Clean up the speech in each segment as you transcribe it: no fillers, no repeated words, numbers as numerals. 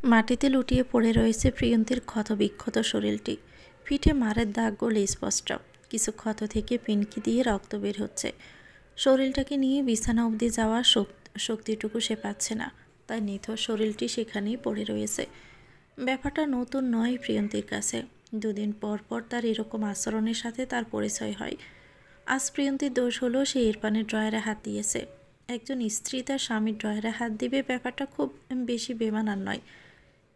মাটিতে লুটিয়ে পড়ে রয়েছে প্রিয়ন্তীর ক্ষতবিক্ষত শরীরটি। পিঠে মারের দাগগুলো স্পষ্ট। কিছু ক্ষত থেকে পিনকি দিয়ে রক্ত বের হচ্ছে। শরীরটাকে নিয়ে বিছানা অবধি যাওয়ার শক্তিটুকু সে পাচ্ছে না, তাই নিথর শরীরটি সেখানেই পড়ে রয়েছে। ব্যাপারটা নতুন নয় প্রিয়ন্তীর কাছে। দুদিন পর পর তার এরকম আচরণের সাথে তার পরিচয় হয়। আজ প্রিয়ন্তীর দোষ হলো সে ইরফানের ড্রয়ারে হাত দিয়েছে। একজন স্ত্রী তার স্বামীর ড্রয়ারে হাত দিবে, ব্যাপারটা খুব বেশি বেমানান নয়,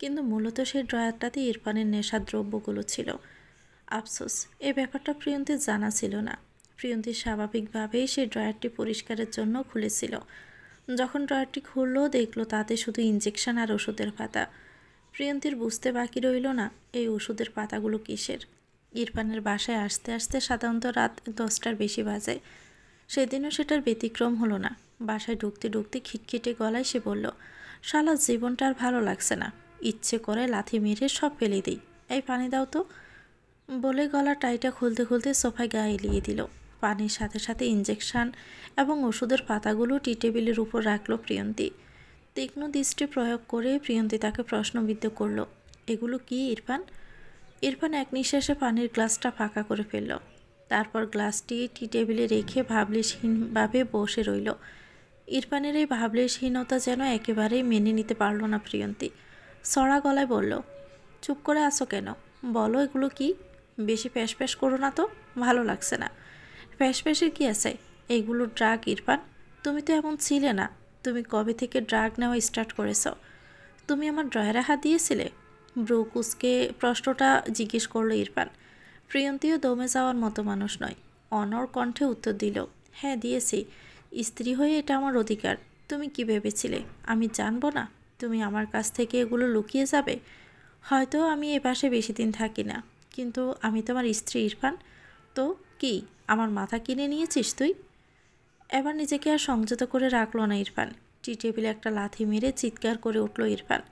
কিন্তু মূলত সেই ড্রয়ারটাতে ইরফানের নেশার দ্রব্যগুলো ছিল। আফসোস, এই ব্যাপারটা প্রিয়ন্তীর জানা ছিল না। প্রিয়ন্তী স্বাভাবিকভাবেই সেই ড্রয়ারটি পরিষ্কারের জন্য খুলেছিল। যখন ড্রয়ারটি খুলল, দেখল তাতে শুধু ইঞ্জেকশন আর ওষুধের পাতা। প্রিয়ন্তীর বুঝতে বাকি রইল না এই ওষুধের পাতাগুলো কিসের। ইরফানের বাসায় আসতে আসতে সাধারণত রাত 10টার বেশি বাজে। সেদিনও সেটার ব্যতিক্রম হলো না। বাসায় ঢুকতে ঢুকতে খিটখিটে গলায় সে বলল, শালা জীবনটা আর ভালো লাগছে না, ইচ্ছে করে লাথি মেরে সব ফেলে দিই, এই পানি দাও তো। বলে গলা টাইটা খুলতে খুলতে সোফায় গা এলিয়ে দিল। পানির সাথে সাথে ইঞ্জেকশন এবং ওষুধের পাতাগুলো টি টেবিলের উপর রাখলো প্রিয়ন্তী। তীক্ষ্ণ দৃষ্টি প্রয়োগ করে প্রিয়ন্তী তাকে প্রশ্নবিদ্ধ করল, এগুলো কি ইরফান? ইরফান এক নিঃশ্বাসে পানির গ্লাসটা ফাঁকা করে ফেলল। তারপর গ্লাসটি টি টেবিলে রেখে ভাবলেশহীনভাবে বসে রইল। ইরফানের এই ভাবলেশহীনতা যেন একেবারেই মেনে নিতে পারল না প্রিয়ন্তী। সড়া গলায় বলল, চুপ করে আছো কেন? বলো এগুলো কি? বেশি প্যাশ করো না তো, ভালো লাগছে না। প্যাশের কি আছে? এইগুলো ড্রাগ ইরফান। তুমি তো এমন ছিলে না। তুমি কবে থেকে ড্রাগ নেওয়া স্টার্ট করেছ? তুমি আমার ড্রয়ারে হাত দিয়েছিলে? ব্রু কুসকে প্রশ্নটা জিজ্ঞেস করলো ইরফান। প্রিয়ন্তীও দমে যাওয়ার মতো মানুষ নয়। অনড় কণ্ঠে উত্তর দিল, হ্যাঁ দিয়েছি। স্ত্রী হয়ে এটা আমার অধিকার। তুমি কি ভেবেছিলে আমি জানবো না? তুমি আমার কাছ থেকে এগুলো লুকিয়ে যাবে? হয়তো আমি এ পাশে বেশি দিন থাকি না, কিন্তু আমি তোমার স্ত্রী ইরফান। তো কি আমার মাথা কিনে নিয়েছিস তুই? এবার নিজেকে আর সংযত করে রাখলো না ইরফান। টি টেবিলে একটা লাথি মেরে চিৎকার করে উঠল ইরফান।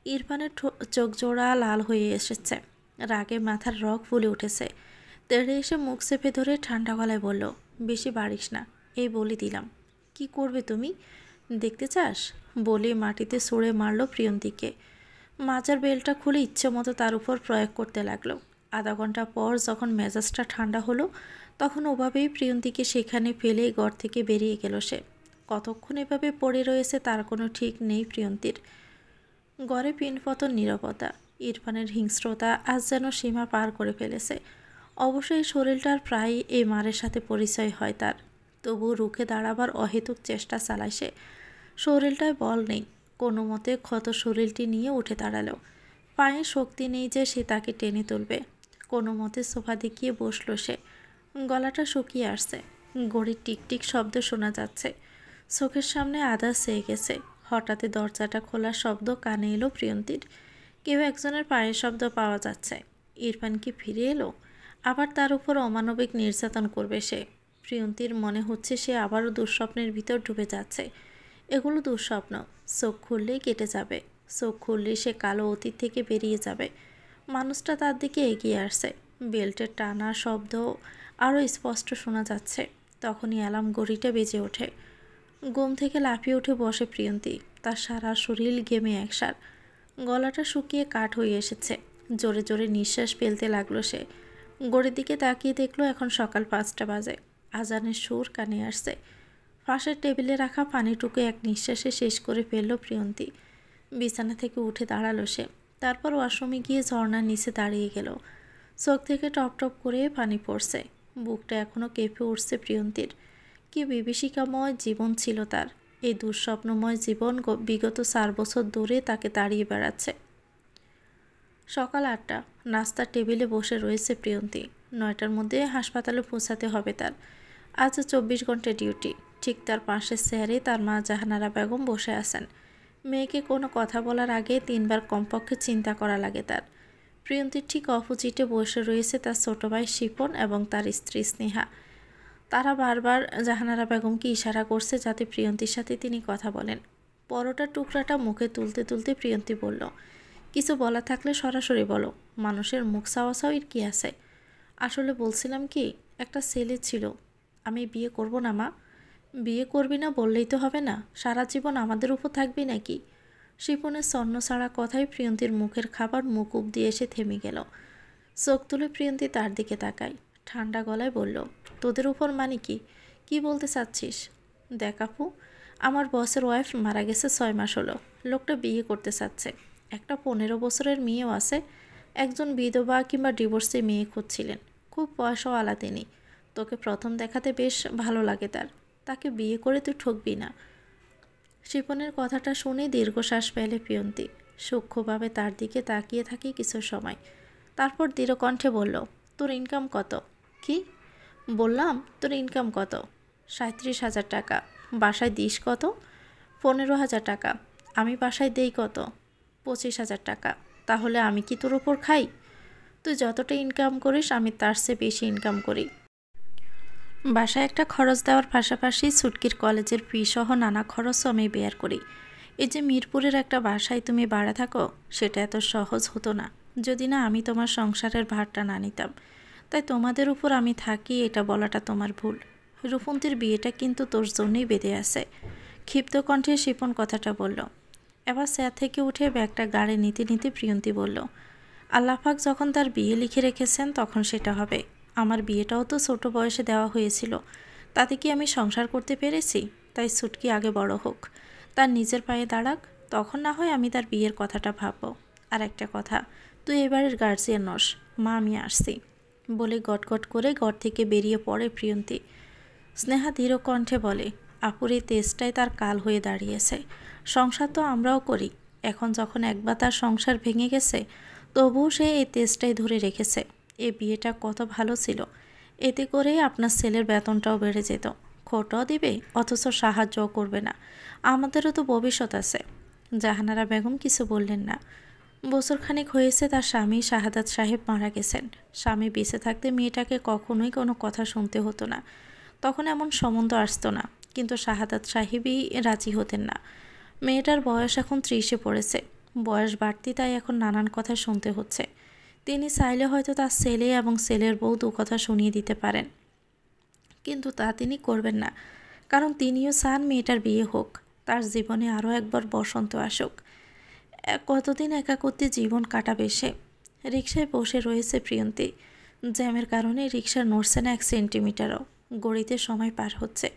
ইরফানের চোখ জোড়া লাল হয়ে এসেছে, রাগে মাথার রগ ফুলে উঠেছে। তেড়ে এসে মুখ চেপে ধরে ঠান্ডা গলায় বলল, বেশি বাড়িস না, এই বলে দিলাম। কি করবে তুমি? দেখতে চাস? বলে মাটিতে ছুঁড়ে মারল প্রিয়ন্তীকে। মাজার বেলটা খুলে ইচ্ছে মতো তার উপর প্রয়োগ করতে লাগলো। আধা ঘন্টা পর যখন মেজাজটা ঠান্ডা হলো, তখন ওভাবেই প্রিয়ন্তীকে সেখানে ফেলে ঘর থেকে বেরিয়ে গেল সে। কতক্ষণ এভাবে পড়ে রয়েছে তার কোনো ঠিক নেই প্রিয়ন্তীর। ঘরে পিনপতন নীরবতা। ইরফানের হিংস্রতা আজ যেন সীমা পার করে ফেলেছে। অবশ্যই শরীরটার প্রায় এই মারের সাথে পরিচয় হয় তার। তবু রুখে দাঁড়াবার অহেতুক চেষ্টা চালায় সে। শরীরটায় বল নেই। কোনো মতে ক্ষত শরীরটি নিয়ে উঠে দাঁড়ালো। পায়ে শক্তি নেই যে সে তাকে টেনে তুলবে। কোনো মতে সোফা দেখিয়ে বসল সে। গলাটা শুকিয়ে আসছে। ঘড়ির টিকটিক শব্দ শোনা যাচ্ছে। চোখের সামনে আধা চেয়ে গেছে। হঠাৎ দরজাটা খোলার শব্দ কানে এলো প্রিয়ন্তীর। কেউ একজনের পায়ের শব্দ পাওয়া যাচ্ছে। ইরফান কি ফিরে এলো? আবার তার উপর অমানবিক নির্যাতন করবে সে। প্রিয়ন্তীর মনে হচ্ছে সে আবারও দুঃস্বপ্নের ভিতর ডুবে যাচ্ছে। এগুলো দুঃস্বপ্ন। চোখ খুললেই কেটে যাবে। চোখ খুললেই সে কালো অতীত থেকে বেরিয়ে যাবে। মানুষটা তার দিকে এগিয়ে আসছে। বেল্টের টানা শব্দ আরও স্পষ্ট শোনা যাচ্ছে। তখনই অ্যালার্ম ঘড়িটা বেজে ওঠে। ঘুম থেকে লাফিয়ে উঠে বসে প্রিয়ন্তী। তার সারা শরীর ঘেমে একসার। গলাটা শুকিয়ে কাঠ হয়ে এসেছে। জোরে জোরে নিঃশ্বাস ফেলতে লাগলো সে। ঘড়ির দিকে তাকিয়ে দেখলো এখন সকাল 5টা বাজে। আজানের সুর কানে আসছে। পাশের টেবিলে রাখা পানিটুকু এক নিঃশ্বাসে শেষ করে ফেলল প্রিয়ন্তী। বিছানা থেকে উঠে দাঁড়ালো সে। তারপর ওয়াশরুমে গিয়ে ঝর্ণার নিচে দাঁড়িয়ে গেল। চোখ থেকে টপ টপ করে পানি পড়ছে। বুকটা এখনও কেঁপে উঠছে প্রিয়ন্তীর। কি বিভীষিকাময় জীবন ছিল তার। এই দুঃস্বপ্নময় জীবন বিগত 4 বছর ধরে তাকে তাড়িয়ে বেড়াচ্ছে। সকাল 8টা। নাস্তার টেবিলে বসে রয়েছে প্রিয়ন্তী। 9টার মধ্যে হাসপাতালে পৌঁছাতে হবে তার। আজ 24 ঘন্টা ডিউটি। ঠিক তার পাশের চেয়ারে তার মা জাহানারা বেগম বসে আছেন। মেয়েকে কোনো কথা বলার আগে 3বার কমপক্ষে চিন্তা করা লাগে তার। প্রিয়ন্তীর ঠিক অপোজিটে বসে রয়েছে তার ছোট ভাই শিপন এবং তার স্ত্রী স্নেহা। তারা বারবার জাহানারা বেগমকে ইশারা করছে যাতে প্রিয়ন্তীর সাথে তিনি কথা বলেন। পরোটার টুকরাটা মুখে তুলতে তুলতে প্রিয়ন্তী বলল, কিছু বলা থাকলে সরাসরি বলো, মানুষের মুখ চাওয়াচাওয়ির কি আছে? আসলে বলছিলাম কি, একটা ছেলে ছিল। আমি বিয়ে করব না মা। বিয়ে করবি না বললেই তো হবে না, সারা জীবন আমাদের উপর থাকবি নাকি? শিপনের ছন্ন ছাড়া কথায় প্রিয়ন্তীর মুখের খাবার মুখ অব্দি এসে থেমে গেল। চোখ তুলে প্রিয়ন্তী তার দিকে তাকায়, ঠান্ডা গলায় বলল, তোদের উপর মানে কি বলতে চাচ্ছিস? দেখ আপু, আমার বসের ওয়াইফ মারা গেছে 6 মাস হলো। লোকটা বিয়ে করতে চাচ্ছে, একটা 15 বছরের মেয়েও আছে। একজন বিধবা কিংবা ডিভোর্সি মেয়ে খুঁজছিলেন, খুব পয়সাওয়ালা তিনি। তোকে প্রথম দেখাতে বেশ ভালো লাগে তাকে বিয়ে করে তুই ঠকবি না। শিপনের কথাটা শুনে দীর্ঘশ্বাস ফেলে প্রিয়ন্তী। সূক্ষ্মভাবে তার দিকে তাকিয়ে থাকে কিছু সময়, তারপর দৃঢ় কণ্ঠে বলল, তোর ইনকাম কত? কি? বললাম তোর ইনকাম কত? 37,000 টাকা। বাসায় দিস কত? 15,000 টাকা। আমি বাসায় দেই কত? 25,000 টাকা। তাহলে আমি কি তোর ওপর খাই? তুই যতটা ইনকাম করিস আমি তার চেয়ে বেশি ইনকাম করি। বাসায় একটা খরচ দেওয়ার পাশাপাশি ছুটকির কলেজের ফি সহ নানা খরচও আমি বেয়ার করি। এই যে মিরপুরের একটা বাসায় তুমি ভাড়া থাকো, সেটা এত সহজ হতো না যদি না আমি তোমার সংসারের ভারটা না নিতাম। তাই তোমাদের উপর আমি থাকি এটা বলাটা তোমার ভুল। রূপন্তীর বিয়েটা কিন্তু তোর জন্যই বেঁধে আছে। ক্ষিপ্ত কণ্ঠে শিপন কথাটা বলল। এবার চেয়ার থেকে উঠে ব্যাগটা গাড়ি নিতে নিতে প্রিয়ন্তী বলল, আল্লাপাক যখন তার বিয়ে লিখে রেখেছেন তখন সেটা হবে। আমার বিয়েটাও তো ছোট বয়সে দেওয়া হয়েছিল, তাতে কি আমি সংসার করতে পেরেছি? তাই ছুটকি আগে বড় হোক, তার নিজের পায়ে দাঁড়াক, তখন না হয় আমি তার বিয়ের কথাটা ভাববো। আর একটা কথা, তুই এবারের গার্জিয়ান নস, মা আমি আসছি। বলে গটগট করে ঘর থেকে বেরিয়ে পড়ে প্রিয়ন্তী। স্নেহা দৃঢ় কণ্ঠে বলে, আপুর এই তেজটাই তার কাল হয়ে দাঁড়িয়েছে। সংসার তো আমরাও করি, এখন যখন একবার তার সংসার ভেঙে গেছে তবুও সে এই তেজটাই ধরে রেখেছে। এই বিয়েটা কত ভালো ছিল, এতে করে আপনার ছেলের বেতনটাও বেড়ে যেত, খোটাও দিবে অথচ সাহায্যও করবে না। আমাদেরও তো ভবিষ্যৎ আছে। জাহানারা বেগম কিছু বললেন না। বছরখানেক হয়েছে তার স্বামী শাহাদাত সাহেব মারা গেছেন। স্বামী বেঁচে থাকতে মেয়েটাকে কখনোই কোনো কথা শুনতে হতো না, তখন এমন সম্বন্ধ আসতো না। কিন্তু শাহাদাত সাহেবই রাজি হতেন না। মেয়েটার বয়স এখন 30-এ পড়েছে, বয়স বাড়তি, তাই এখন নানান কথা শুনতে হচ্ছে। তিনি চাইলে হয়তো তার ছেলে এবং ছেলের বউ দু কথা শুনিয়ে দিতে পারেন, কিন্তু তা তিনি করবেন না, কারণ তিনিও চান মেয়েটার বিয়ে হোক, তার জীবনে আরও একবার বসন্ত আসুক। কতদিন একাকত্বে জীবন কাটাবে সে? রিকশায় বসে রয়েছে প্রিয়ন্তী। জ্যামের কারণে রিকশা নড়ছে না 1 সেন্টিমিটারও। গড়িতে সময় পার হচ্ছে।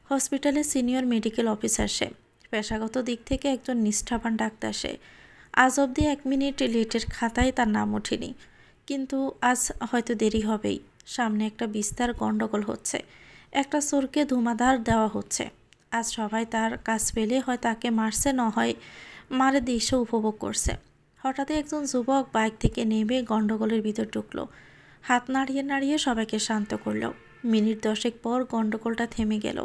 হসপিটালে সিনিয়র মেডিকেল অফিসার সে, পেশাগত দিক থেকে একজন নিষ্ঠাবান ডাক্তার সে। আজ অবধি 1 মিনিট লেটের খাতায় তার নাম ওঠেনি, কিন্তু আজ হয়তো দেরি হবেই। সামনে একটা বিস্তার গণ্ডগোল হচ্ছে, একটা চোরকে ধুমাধার দেওয়া হচ্ছে। আজ সবাই তার কাজ পেলে হয় তাকে মারছে, না হয় মারে দৃশ্য উপভোগ করছে। হঠাৎই একজন যুবক বাইক থেকে নেমে গণ্ডগোলের ভিতর ঢুকলো, হাত নাড়িয়ে নাড়িয়ে সবাইকে শান্ত করল। মিনিট 10 পর গণ্ডগোলটা থেমে গেল,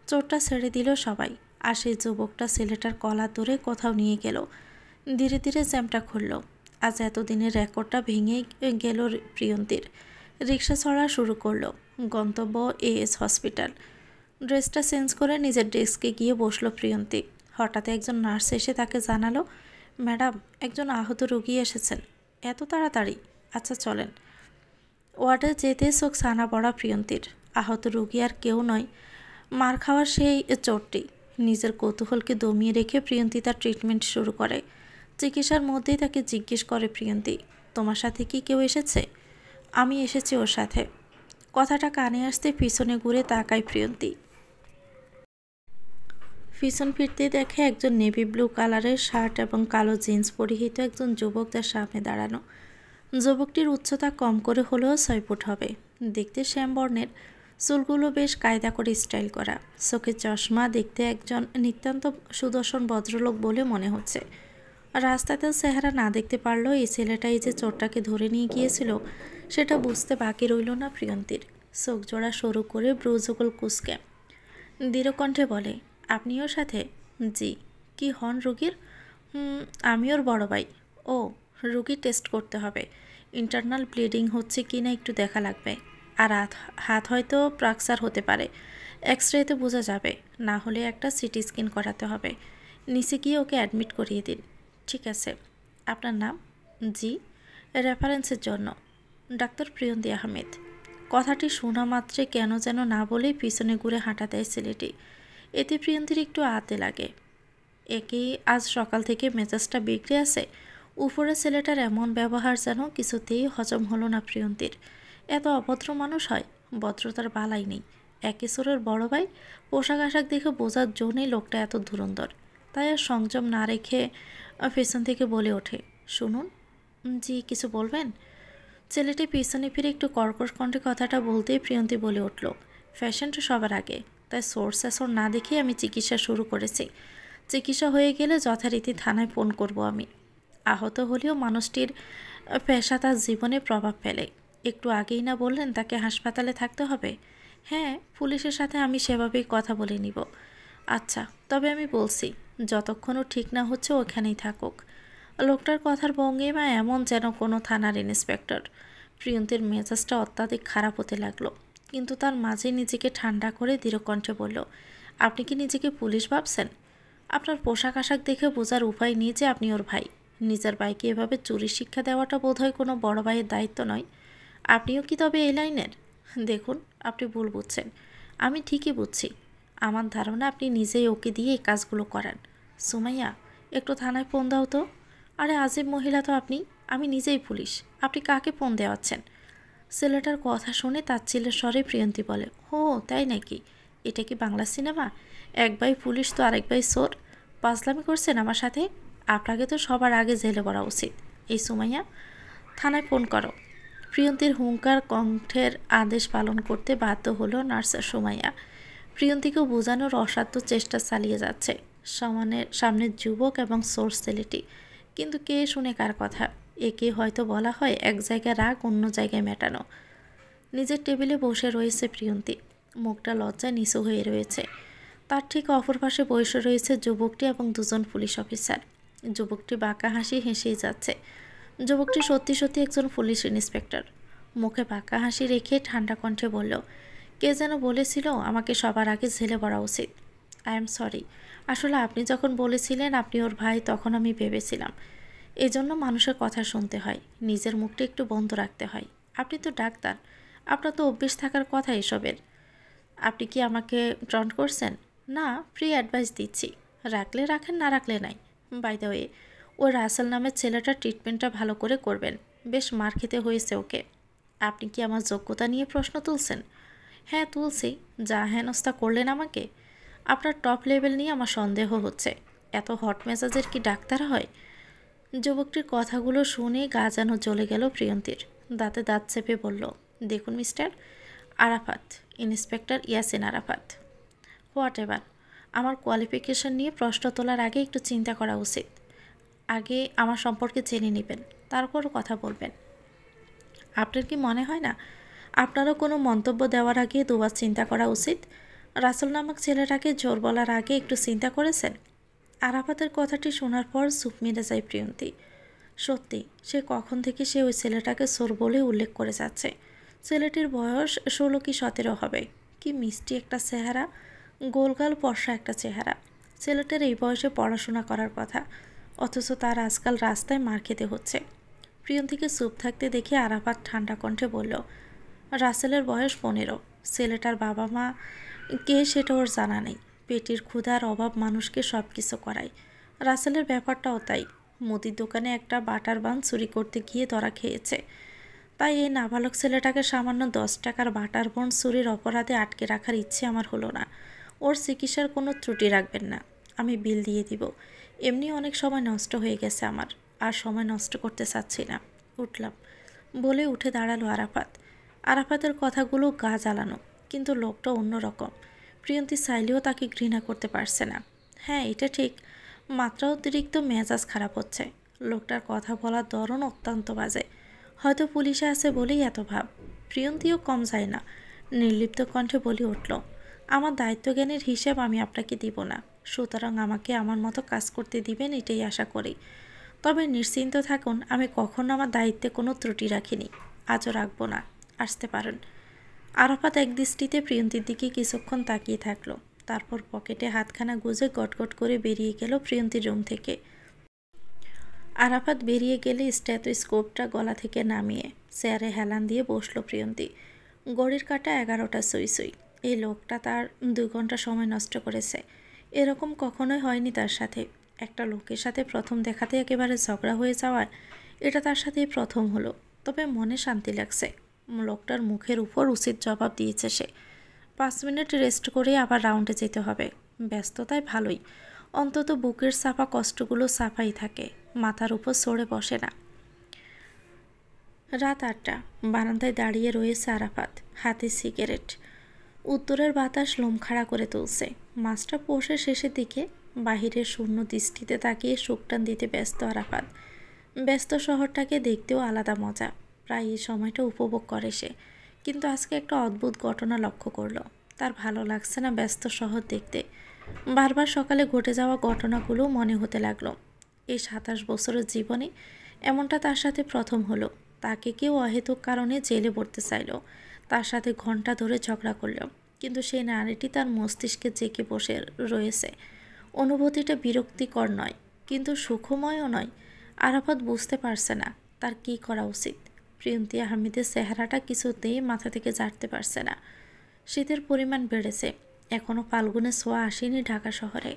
চোরটা ছেড়ে দিল সবাই, আর সেই যুবকটা ছেলেটার কলা ধরে কোথাও নিয়ে গেল। ধীরে ধীরে জ্যামটা খুলল। আজ এতদিনের রেকর্ডটা ভেঙে গেল প্রিয়ন্তীর। রিক্সা চড়া শুরু করলো। গন্তব্য AS হসপিটাল। ড্রেসটা চেঞ্জ করে নিজের ডেস্কে গিয়ে বসলো প্রিয়ন্তী। হঠাৎ একজন নার্স এসে তাকে জানালো, ম্যাডাম, একজন আহত রোগী এসেছেন। এত তাড়াতাড়ি? আচ্ছা চলেন। ওয়ার্ডে যেতে চোখ ছানা পড়া প্রিয়ন্তীর। আহত রোগী আর কেউ নয়, মার খাওয়ার সেই চোরটি। নিজের কৌতূহলকে দমিয়ে রেখে প্রিয়ন্তী তার ট্রিটমেন্ট শুরু করে। চিকিৎসার মধ্যেই তাকে জিজ্ঞেস করে প্রিয়ন্তী, তোমার সাথে কি কেউ এসেছে? আমি এসেছি ওর সাথে। কথাটা কানে আসতে পিছনে ঘুরে তাকায় প্রিয়ন্তী। পিছন ফিরতে দেখে একজন নেভি ব্লু কালারের শার্ট এবং কালো জিন্স পরিহিত একজন যুবক তার সামনে দাঁড়ানো। যুবকটির উচ্চতা কম করে হলেও 6 ফুট হবে। দেখতে শ্যামবর্ণের, চুলগুলো বেশ কায়দা করে স্টাইল করা, চোখে চশমা, দেখতে একজন নিতান্ত সুদর্শন ভদ্রলোক বলে মনে হচ্ছে। রাস্তাতেও চেহারা না দেখতে পারলেও এই ছেলেটাই যে চোরটাকে ধরে নিয়ে গিয়েছিল সেটা বুঝতে বাকি রইল না প্রিয়ন্তীর। চোখ জোড়া সরু করে ব্রুজুগল কুচকে দৃঢ় কণ্ঠে বলে, আপনি ওর সাথে? জি। কি হন রোগীর? আমি ওর বড় ভাই। ও, রোগী টেস্ট করতে হবে, ইন্টারনাল ব্লিডিং হচ্ছে কি না একটু দেখা লাগবে, আর হাত হয়তো ফ্র্যাকচার হতে পারে, এক্সরেতে বোঝা যাবে, না হলে একটা সিটি স্ক্যান করাতে হবে। নিচে গিয়ে ওকে অ্যাডমিট করিয়ে দিন। ঠিক আছে। আপনার নাম? জি। রেফারেন্সের জন্য ডাক্তার প্রিয়ন্তী আহমেদ। কথাটি শোনা মাত্রে কেন যেন না বলেই পিছনে ঘুরে হাঁটা দেয় ছেলেটি। এতে প্রিয়ন্তীর একটু আতে লাগে। একেই আজ সকাল থেকে মেজাজটা বিগড়ে আছে। উপরে ছেলেটার এমন ব্যবহার যেন কিছুতেই হজম হলো না প্রিয়ন্তীর। এত অভদ্র মানুষ হয়, ভদ্রতার বালাই নেই। এক কিশোরের বড় ভাই, পোশাক আশাক দেখে বোঝার জন্যই লোকটা এত ধুরন্ধর। তাই আর সংযম না রেখে পেছন থেকে বলে ওঠে, শুনুন। জি, কিছু বলবেন? ছেলেটি পিছনে ফিরে একটু কর্কশ কণ্ঠে কথাটা বলতেই প্রিয়ন্তী বলে উঠল, ফ্যাশনটা সবার আগে, তাই সোর্স অ্যাসর না দেখে আমি চিকিৎসা শুরু করেছি। চিকিৎসা হয়ে গেলে যথারীতি থানায় ফোন করব আমি। আহত হলেও মানুষটির পেশা তার জীবনে প্রভাব ফেলে। একটু আগেই না বললেন তাকে হাসপাতালে থাকতে হবে? হ্যাঁ, পুলিশের সাথে আমি সেভাবেই কথা বলে নিব। আচ্ছা, তবে আমি বলছি, যতক্ষণও ঠিক না হচ্ছে ওখানেই থাকুক। লোকটার কথার ভঙ্গিমা এমন যেন কোনো থানার ইন্সপেক্টর। প্রিয়ন্তীর মেজাজটা অত্যাধিক খারাপ হতে লাগলো, কিন্তু তার মাঝে নিজেকে ঠান্ডা করে দৃঢ়কণ্ঠে বলল, আপনি কি নিজেকে পুলিশ ভাবছেন? আপনার পোশাক আশাক দেখে বোঝার উপায় নেই যে আপনি ওর ভাই। নিজের ভাইকে এভাবে চুরির শিক্ষা দেওয়াটা বোধহয় কোনো বড় ভাইয়ের দায়িত্ব নয়। আপনিও কি তবে এই লাইনের? দেখুন, আপনি ভুল বুঝছেন। আমি ঠিকই বুঝছি। আমার ধারণা আপনি নিজেই ওকে দিয়ে এই কাজগুলো করান। সুমাইয়া, একটু থানায় ফোন দাও তো। আরে আজীব মহিলা তো আপনি। আমি নিজেই পুলিশ, আপনি কাকে ফোন দেওয়াচ্ছেন? ছেলেটার কথা শুনে তাচ্ছিল্যের স্বরে প্রিয়ন্তী বলে, ও তাই নাকি? এটা কি বাংলা সিনেমা? এক ভাই পুলিশ তো আরেক ভাই চোর। পাজলামি করছেন আমার সাথে? আপনাকে তো সবার আগে জেলে পড়া উচিত। এই সুমাইয়া, থানায় ফোন করো। প্রিয়ন্তীর হুঙ্কার কণ্ঠের আদেশ পালন করতে বাধ্য হলো নার্স সুমাইয়া। প্রিয়ন্তীকেও বোঝানোর অসাধ্য চেষ্টা চালিয়ে যাচ্ছে। সামনের যুবক এবং সোর্স ছেলেটি, কিন্তু কে শুনে কার কথা? একে হয়তো বলা হয় এক জায়গায় রাগ, অন্য জায়গায় মেটানো। নিজের টেবিলে বসে রয়েছে প্রিয়ন্তী, মুখটা লজ্জায় নিচু হয়ে রয়েছে। তার ঠিক অপর পাশে বসে রয়েছে যুবকটি এবং দুজন পুলিশ অফিসার। যুবকটি বাঁকা হাসি হেসেই যাচ্ছে। যুবকটি সত্যি সত্যি একজন পুলিশ ইন্সপেক্টর। মুখে বাঁকা হাসি রেখে ঠান্ডা কণ্ঠে বলল, কে যেন বলেছিল আমাকে সবার আগে জেলে পড়া উচিত। আই এম সরি, আসলে আপনি যখন বলেছিলেন আপনি ওর ভাই, তখন আমি ভেবেছিলাম। এজন্য মানুষের কথা শুনতে হয়, নিজের মুখটা একটু বন্ধ রাখতে হয়। আপনি তো ডাক্তার, আপনার তো অভ্যেস থাকার কথা এসবের। আপনি কি আমাকে ট্রন্ট করছেন? না, ফ্রি অ্যাডভাইস দিচ্ছি। রাখলে রাখেন, না রাখলে নাই। বাই দ্য ওয়ে, ওই রাসেল নামের ছেলেটার ট্রিটমেন্টটা ভালো করে করবেন। বেশ মার খেতে হয়েছে ওকে। আপনি কি আমার যোগ্যতা নিয়ে প্রশ্ন তুলছেন? হ্যাঁ তুলছি। যা হেনস্থা করলেন আমাকে, আপনার টপ লেভেল নিয়ে আমার সন্দেহ হচ্ছে। এত হট মেজাজের কি ডাক্তার হয়? যুবকটির কথাগুলো শুনে গা যেন জ্বলে গেল প্রিয়ন্তীর। দাঁতে দাঁত চেপে বলল, দেখুন mister Arafat, inspector Yasin Arafat, what ever, আমার কোয়ালিফিকেশন নিয়ে প্রশ্ন তোলার আগে একটু চিন্তা করা উচিত। আগে আমার সম্পর্কে জেনে নেবেন, তারপর কথা বলবেন। আপনার কি মনে হয় না আপনারও কোনো মন্তব্য দেওয়ার আগে দুবার চিন্তা করা উচিত? রাসেল নামক ছেলেটাকে জোর বলার আগে একটু চিন্তা করেছেন? আরাফাতের কথাটি শোনার পর চুপ মেরে যায় প্রিয়ন্তী। সত্যি, সে কখন থেকে সে ওই ছেলেটাকে চোর বলে উল্লেখ করে যাচ্ছে। ছেলেটির বয়স 16 কি 17 হবে। কি মিষ্টি একটা চেহারা, গোলগাল ফর্সা একটা চেহারা। ছেলেটার এই বয়সে পড়াশোনা করার কথা, অথচ তার আজকাল রাস্তায় মার খেতে হচ্ছে। প্রিয়ন্তীকে চুপ থাকতে দেখে আরাফাত ঠান্ডা কণ্ঠে বলল, রাসেলের বয়স 15। ছেলেটার বাবা মা কে সেটা ওর জানা নেই। পেটের ক্ষুধার অভাব মানুষকে সব কিছু করায়। রাসেলের ব্যাপারটাও তাই। মুদির দোকানে একটা বাটার বান চুরি করতে গিয়ে ধরা খেয়েছে। তাই এই নাবালক ছেলেটাকে সামান্য 10 টাকার বাটার বন চুরির অপরাধে আটকে রাখার ইচ্ছে আমার হলো না। ওর চিকিৎসার কোনো ত্রুটি রাখবেন না, আমি বিল দিয়ে দিব। এমনি অনেক সময় নষ্ট হয়ে গেছে আমার, আর সময় নষ্ট করতে চাচ্ছি না। উঠলাম বলে উঠে দাঁড়ালো আরাফাত। আরাফাতের কথাগুলো গা জ্বালানো, কিন্তু লোকটা অন্যরকম। প্রিয়ন্তী চাইলেও তাকে ঘৃণা করতে পারছে না। হ্যাঁ, এটা ঠিক, মাত্রা অতিরিক্ত মেজাজ খারাপ হচ্ছে। লোকটার কথা বলার ধরন অত্যন্ত বাজে। হয়তো পুলিশে আছে বলেই এত ভাব। প্রিয়ন্তীও কম যায় না, নির্লিপ্ত কণ্ঠে বলে উঠল, আমার দায়িত্বজ্ঞানের হিসেব আমি আপনাকে দিব না, সুতরাং আমাকে আমার মতো কাজ করতে দিবেন, এটাই আশা করি। তবে নিশ্চিন্ত থাকুন, আমি কখনো আমার দায়িত্বে কোনো ত্রুটি রাখিনি, আজও রাখবো না। আসতে পারেন। আরাফাত এক দৃষ্টিতে প্রিয়ন্তীর দিকে কিছুক্ষণ তাকিয়ে থাকলো, তারপর পকেটে হাতখানা গুজে গটগট করে বেরিয়ে গেল প্রিয়ন্তীর রুম থেকে। আরাফাত বেরিয়ে গেলে স্টেথোস্কোপটা গলা থেকে নামিয়ে চেয়ারে হেলান দিয়ে বসলো প্রিয়ন্তী। ঘড়ির কাঁটা 11টা সুই সুই। এই লোকটা তার 2 ঘন্টা সময় নষ্ট করেছে। এরকম কখনোই হয়নি তার সাথে। একটা লোকের সাথে প্রথম দেখাতে একেবারে ঝগড়া হয়ে যাওয়ায় এটা তার সাথেই প্রথম হলো। তবে মনে শান্তি লাগছে। লোকটার মুখের উপর উচিত জবাব দিয়েছে সে। 5 মিনিট রেস্ট করে আবার রাউন্ডে যেতে হবে। ব্যস্ততায় ভালোই, অন্তত বুকের চাপা কষ্টগুলো চাপাই থাকে, মাথার উপর সরে বসে না। রাত 8টা। বারান্দায় দাঁড়িয়ে রয়েছে আরাফাত, হাতে সিগারেট। উত্তরের বাতাস লোম খাড়া করে তুলছে। মাছটা পোষে শেষের দিকে বাহিরের শূন্য দৃষ্টিতে তাকিয়ে সুকটান দিতে ব্যস্ত আরাফাত। ব্যস্ত শহরটাকে দেখতেও আলাদা মজা, প্রায় এই সময়টা উপভোগ করে সে। কিন্তু আজকে একটা অদ্ভুত ঘটনা লক্ষ্য করলো। তার ভালো লাগছে না ব্যস্ত শহর দেখতে। বারবার সকালে ঘটে যাওয়া ঘটনাগুলো মনে হতে লাগলো। এই 27 বছরের জীবনে এমনটা তার সাথে প্রথম হলো। তাকে কেউ অহেতুক কারণে জেলে ভরতে চাইল, তার সাথে ঘন্টা ধরে ঝগড়া করল, কিন্তু সেই নারীটি তার মস্তিষ্কে জেঁকে বসে রয়েছে। অনুভূতিটা বিরক্তিকর নয়, কিন্তু সুখময়ও নয়। আরাফাত বুঝতে পারছে না তার কী করা উচিত। প্রিয়ন্তী আহমেদের চেহারাটা কিছুতেই মাথা থেকে ঝাড়তে পারছে না। শীতের পরিমাণ বেড়েছে, এখনও ফাল্গুনের ছোঁয়া আসেনি ঢাকা শহরে।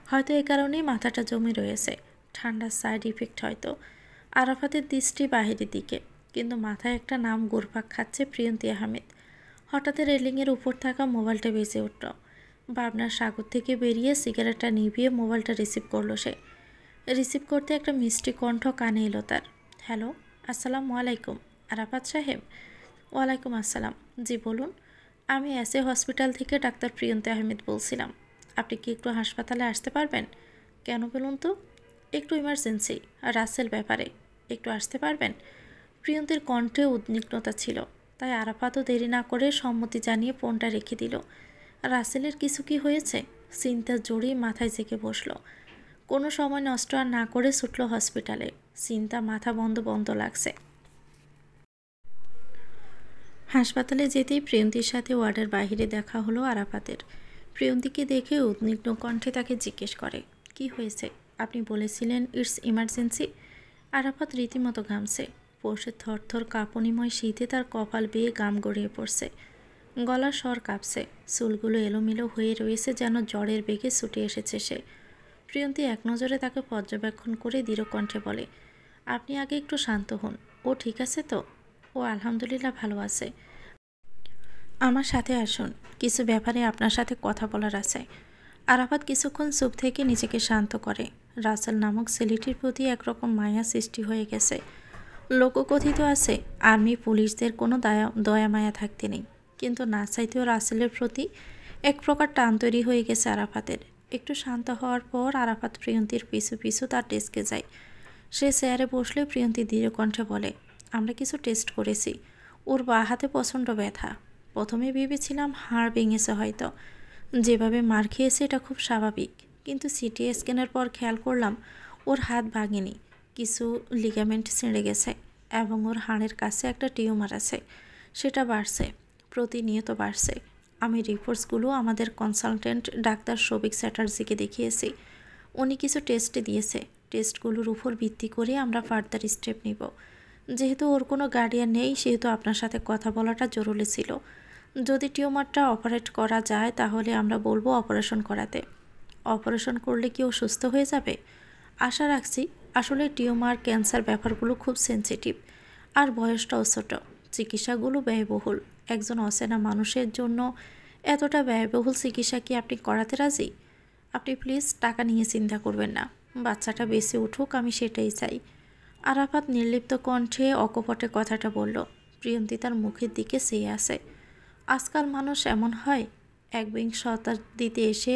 হয়তো এ কারণেই মাথাটা জমে রয়েছে, ঠান্ডার সাইড ইফেক্ট হয়তো। আরাফাতের দৃষ্টি বাহিরের দিকে, কিন্তু মাথায় একটা নাম ঘুরপাক খাচ্ছে, প্রিয়ন্তী আহমেদ। হঠাৎ রেলিংয়ের উপর থাকা মোবাইলটা বেজে উঠল। ভাবনার সাগর থেকে বেরিয়ে সিগারেটটা নিভিয়ে মোবাইলটা রিসিভ করলো সে। রিসিভ করতে একটা মিষ্টি কণ্ঠ কানে এলো তার। হ্যালো, আসসালামু আলাইকুম আরাফাত সাহেব। ওয়ালাইকুম আসসালাম, জি বলুন। আমি এসএ হসপিটাল থেকে ডাক্তার প্রিয়ন্তী আহমেদ বলছিলাম। আপনি কি একটু হাসপাতালে আসতে পারবেন? কেন বলুন তো? একটু ইমার্জেন্সি, রাসেল ব্যাপারে। একটু আসতে পারবেন? প্রিয়ন্তীর কণ্ঠে উদ্বিগ্নতা ছিল, তাই আরাফাতও দেরি না করে সম্মতি জানিয়ে ফোনটা রেখে দিল। রাসেলের কিছু কি হয়েছে? চিন্তা জড়িয়ে মাথায় জেঁকে বসলো। কোনো সময় নষ্ট আর না করে ছুটল হসপিটালে। চিন্তা মাথা বন্ধ বন্ধ লাগছে। হাসপাতালে যেতেই প্রিয়ন্তীর সাথে ওয়ার্ডের বাইরে দেখা হলো আরাফাতের। প্রিয়ন্তীকে দেখে উদ্বিগ্ন কণ্ঠে তাকে জিজ্ঞেস করে, কি হয়েছে? আপনি বলেছিলেন ইটস ইমার্জেন্সি। আরাফাত রীতিমতো ঘামছে। পৌষের থরথর কাঁপুনিময় শীতে তার কপাল বেয়ে গাম গড়িয়ে পড়ছে। গলার স্বর কাঁপছে, চুলগুলো এলোমেলো হয়ে রয়েছে, যেন জ্বরের বেগে ছুটে এসেছে সে। প্রিয়ন্তী এক নজরে তাকে পর্যবেক্ষণ করে দৃঢ় কণ্ঠে বলে, আপনি আগে একটু শান্ত হন। ও ঠিক আছে তো? ও আলহামদুলিল্লাহ ভালো আছে। আমার সাথে আসুন, কিছু ব্যাপারে আপনার সাথে কথা বলার আছে। আরাফাত কিছুক্ষণ চুপ থেকে নিজেকে শান্ত করে। রাসেল নামক ছেলেটির প্রতি একরকম মায়া সৃষ্টি হয়ে গেছে। লোককথিত আছে আর্মি পুলিশদের কোনো দয়া মায়া থাকতে নেই, কিন্তু না চাইতেও রাসেলের প্রতি এক প্রকার টান তৈরি হয়ে গেছে আরাফাতের। একটু শান্ত হওয়ার পর আরাফাত প্রিয়ন্তীর পিছু পিছু তার ডেস্কে যায়। সে চেয়ারে বসলে প্রিয়ন্তী দৃঢ় কণ্ঠে বলে, আমরা কিছু টেস্ট করেছি। ওর বাঁ হাতে প্রচণ্ড ব্যথা। প্রথমে ভেবেছিলাম হাড় ভেঙেছে হয়তো, যেভাবে মার খেয়েছে এটা খুব স্বাভাবিক, কিন্তু সিটি স্ক্যানের পর খেয়াল করলাম ওর হাত ভাঙেনি, কিছু লিগামেন্ট ছিঁড়ে গেছে এবং ওর হাড়ের কাছে একটা টিউমার আছে, সেটা বাড়ছে, প্রতিনিয়ত বাড়ছে। আমি রিপোর্টসগুলো আমাদের কনসালটেন্ট ডাক্তার শোভিক চ্যাটার্জিকে দেখিয়েছি। উনি কিছু টেস্ট দিয়েছে। টেস্টগুলোর উপর ভিত্তি করে আমরা ফার্দার স্টেপ নিব। যেহেতু ওর কোনো গার্ডিয়ান নেই, সেহেতু আপনার সাথে কথা বলাটা জরুরি ছিল। যদি টিউমারটা অপারেট করা যায় তাহলে আমরা বলবো অপারেশন করাতে। অপারেশন করলে কি ও সুস্থ হয়ে যাবে? আশা রাখছি। আসলে টিউমার ক্যান্সার ব্যাপারগুলো খুব সেন্সিটিভ, আর বয়সটাও ছোট। চিকিৎসাগুলো ব্যয়বহুল। একজন অচেনা মানুষের জন্য এতটা ব্যয়বহুল চিকিৎসা কি আপনি করাতে রাজি? আপনি প্লিজ টাকা নিয়ে চিন্তা করবেন না, বাচ্চাটা বেঁচে উঠুক, আমি সেটাই চাই। আরাফাত নির্লিপ্ত কণ্ঠে অকপটে কথাটা বলল। প্রিয়ন্তী তার মুখের দিকে চেয়ে আছে। আজকাল মানুষ এমন হয়? 21 শতাব্দীতে এসে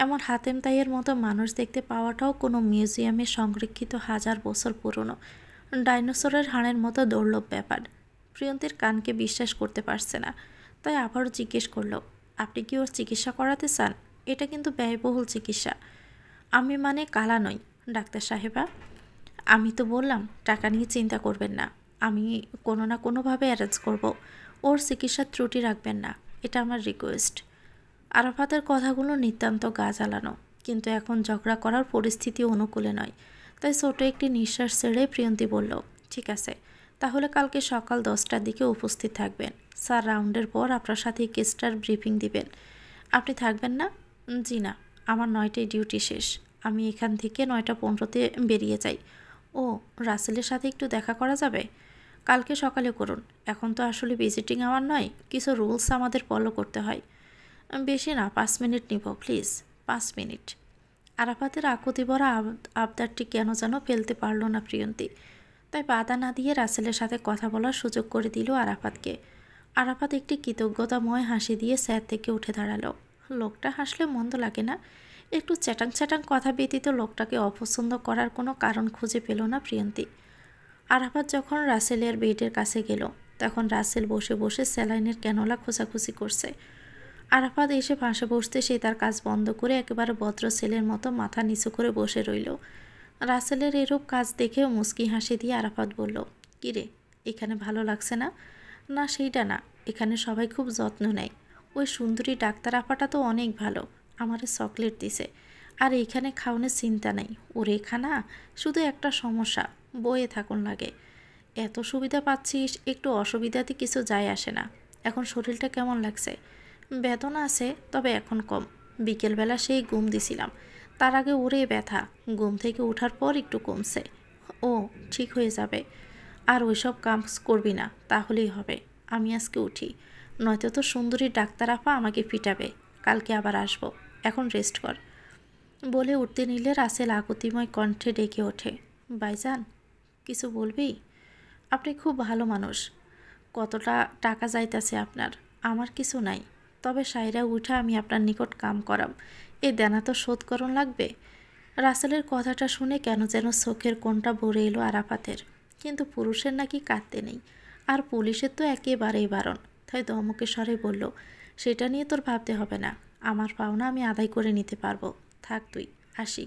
এমন হাতেম তাইয়ের মতো মানুষ দেখতে পাওয়াটাও কোনো মিউজিয়ামে সংরক্ষিত 1000 বছর পুরনো ডাইনোসরের হাড়ের মতো দুর্লভ ব্যাপার। প্রিয়ন্তীর কানকে বিশ্বাস করতে পারছে না, তাই আবারও জিজ্ঞেস করলো, আপনি কি ওর চিকিৎসা করাতে চান? এটা কিন্তু ব্যয়বহুল চিকিৎসা। আমি মানে কালা নই ডাক্তার সাহেবা। আমি তো বললাম টাকা নিয়ে চিন্তা করবেন না, আমি কোনো না কোনোভাবে অ্যারেঞ্জ করব। ওর চিকিৎসার ত্রুটি রাখবেন না, এটা আমার রিকোয়েস্ট। আরাফাতের কথাগুলো নিতান্ত গা জ্বালানো, কিন্তু এখন ঝগড়া করার পরিস্থিতি অনুকূলে নয়। তাই ছোট একটি নিঃশ্বাস ছেড়ে প্রিয়ন্তী বলল, ঠিক আছে, তাহলে কালকে সকাল 10টার দিকে উপস্থিত থাকবেন। স্যার রাউন্ডের পর আপনার সাথে কেসটার ব্রিফিং দিবেন। আপনি থাকবেন না? জি না, আমার 9টায় ডিউটি শেষ। আমি এখান থেকে 9:15-তে বেরিয়ে যাই। ও, রাসেলের সাথে একটু দেখা করা যাবে? কালকে সকালে করুন। এখন তো আসলে ভিজিটিং আওয়ার নয়, কিছু রুলস আমাদের ফলো করতে হয়। বেশি না, 5 মিনিট নিব প্লিজ। 5 মিনিট। আরাফাতের আকুতি ভরা আবদারটি কেন যেন ফেলতে পারল না প্রিয়ন্তী। তাই বাধা না দিয়ে রাসেলের সাথে কথা বলার সুযোগ করে দিল আরাফাতকে। আরাফাত একটি কৃতজ্ঞতাময় হাসি দিয়ে স্যার থেকে উঠে দাঁড়ালো। লোকটা হাসলে মন্দ লাগে না। একটু চ্যাটাং চ্যাটাং কথা ব্যতীত লোকটাকে অপছন্দ করার কোনো কারণ খুঁজে পেল না প্রিয়ন্তী। আরাফাত যখন রাসেলের বেডের কাছে গেল, তখন রাসেল বসে বসে স্যালাইনের ক্যানোলা খোঁজাখুঁজি করছে। আরাফাত এসে পাশে বসতে সে তার কাজ বন্ধ করে একেবারে ভদ্র ছেলের মতো মাথা নিচু করে বসে রইল। রাসেলের এরূপ কাজ দেখেও মুচকি হাসি দিয়ে আরাফাত বলল, কিরে, এখানে ভালো লাগছে না? না, সেইটা না, এখানে সবাই খুব যত্ন নেয়। ওই সুন্দরী ডাক্তার আপাটা তো অনেক ভালো, আমারে চকলেট দিছে। আর এইখানে খাওয়ানোর চিন্তা নেই। ওর এখানা শুধু একটা সমস্যা, বয়ে থাকুন লাগে। এত সুবিধা পাচ্ছিস, একটু অসুবিধাতে কিছু যায় আসে না। এখন শরীরটা কেমন লাগছে? বেদনা আছে, তবে এখন কম। বিকেলবেলা সেই ঘুম দিছিলাম, তার আগে ওরে ব্যথা। ঘুম থেকে ওঠার পর একটু কমছে। ও, ঠিক হয়ে যাবে। আর ওইসব কাজ করবি না, তাহলেই হবে। আমি আজকে উঠি, নয়তো তো সুন্দরী ডাক্তার আপা আমাকে পিটাবে। কালকে আবার আসবো, এখন রেস্ট কর। বলে উঠতে নিলে রাসেল আকুতিময় কণ্ঠে ডেকে ওঠে, ভাইজান, কিছু বলবি? আপনি খুব ভালো মানুষ। কতটা টাকা যাইতাছে আপনার? আমার কিছু নাই, তবে সাইরা উঠা আমি আপনার নিকট কাম করাম। এই দেনা তো শোধ করণ লাগবে। রাসেলের কথাটা শুনে কেন যেন চোখের কোণটা ভরে এলো আরাফাতের। কিন্তু পুরুষের নাকি কাঁদতে নেই, আর পুলিশের তো একেবারেই বারণ। তাই ধমকে স্বরে বলল, সেটা নিয়ে তোর ভাবতে হবে না, আমার পাওনা আমি আদায় করে নিতে পারবো। থাক তুই, আসি।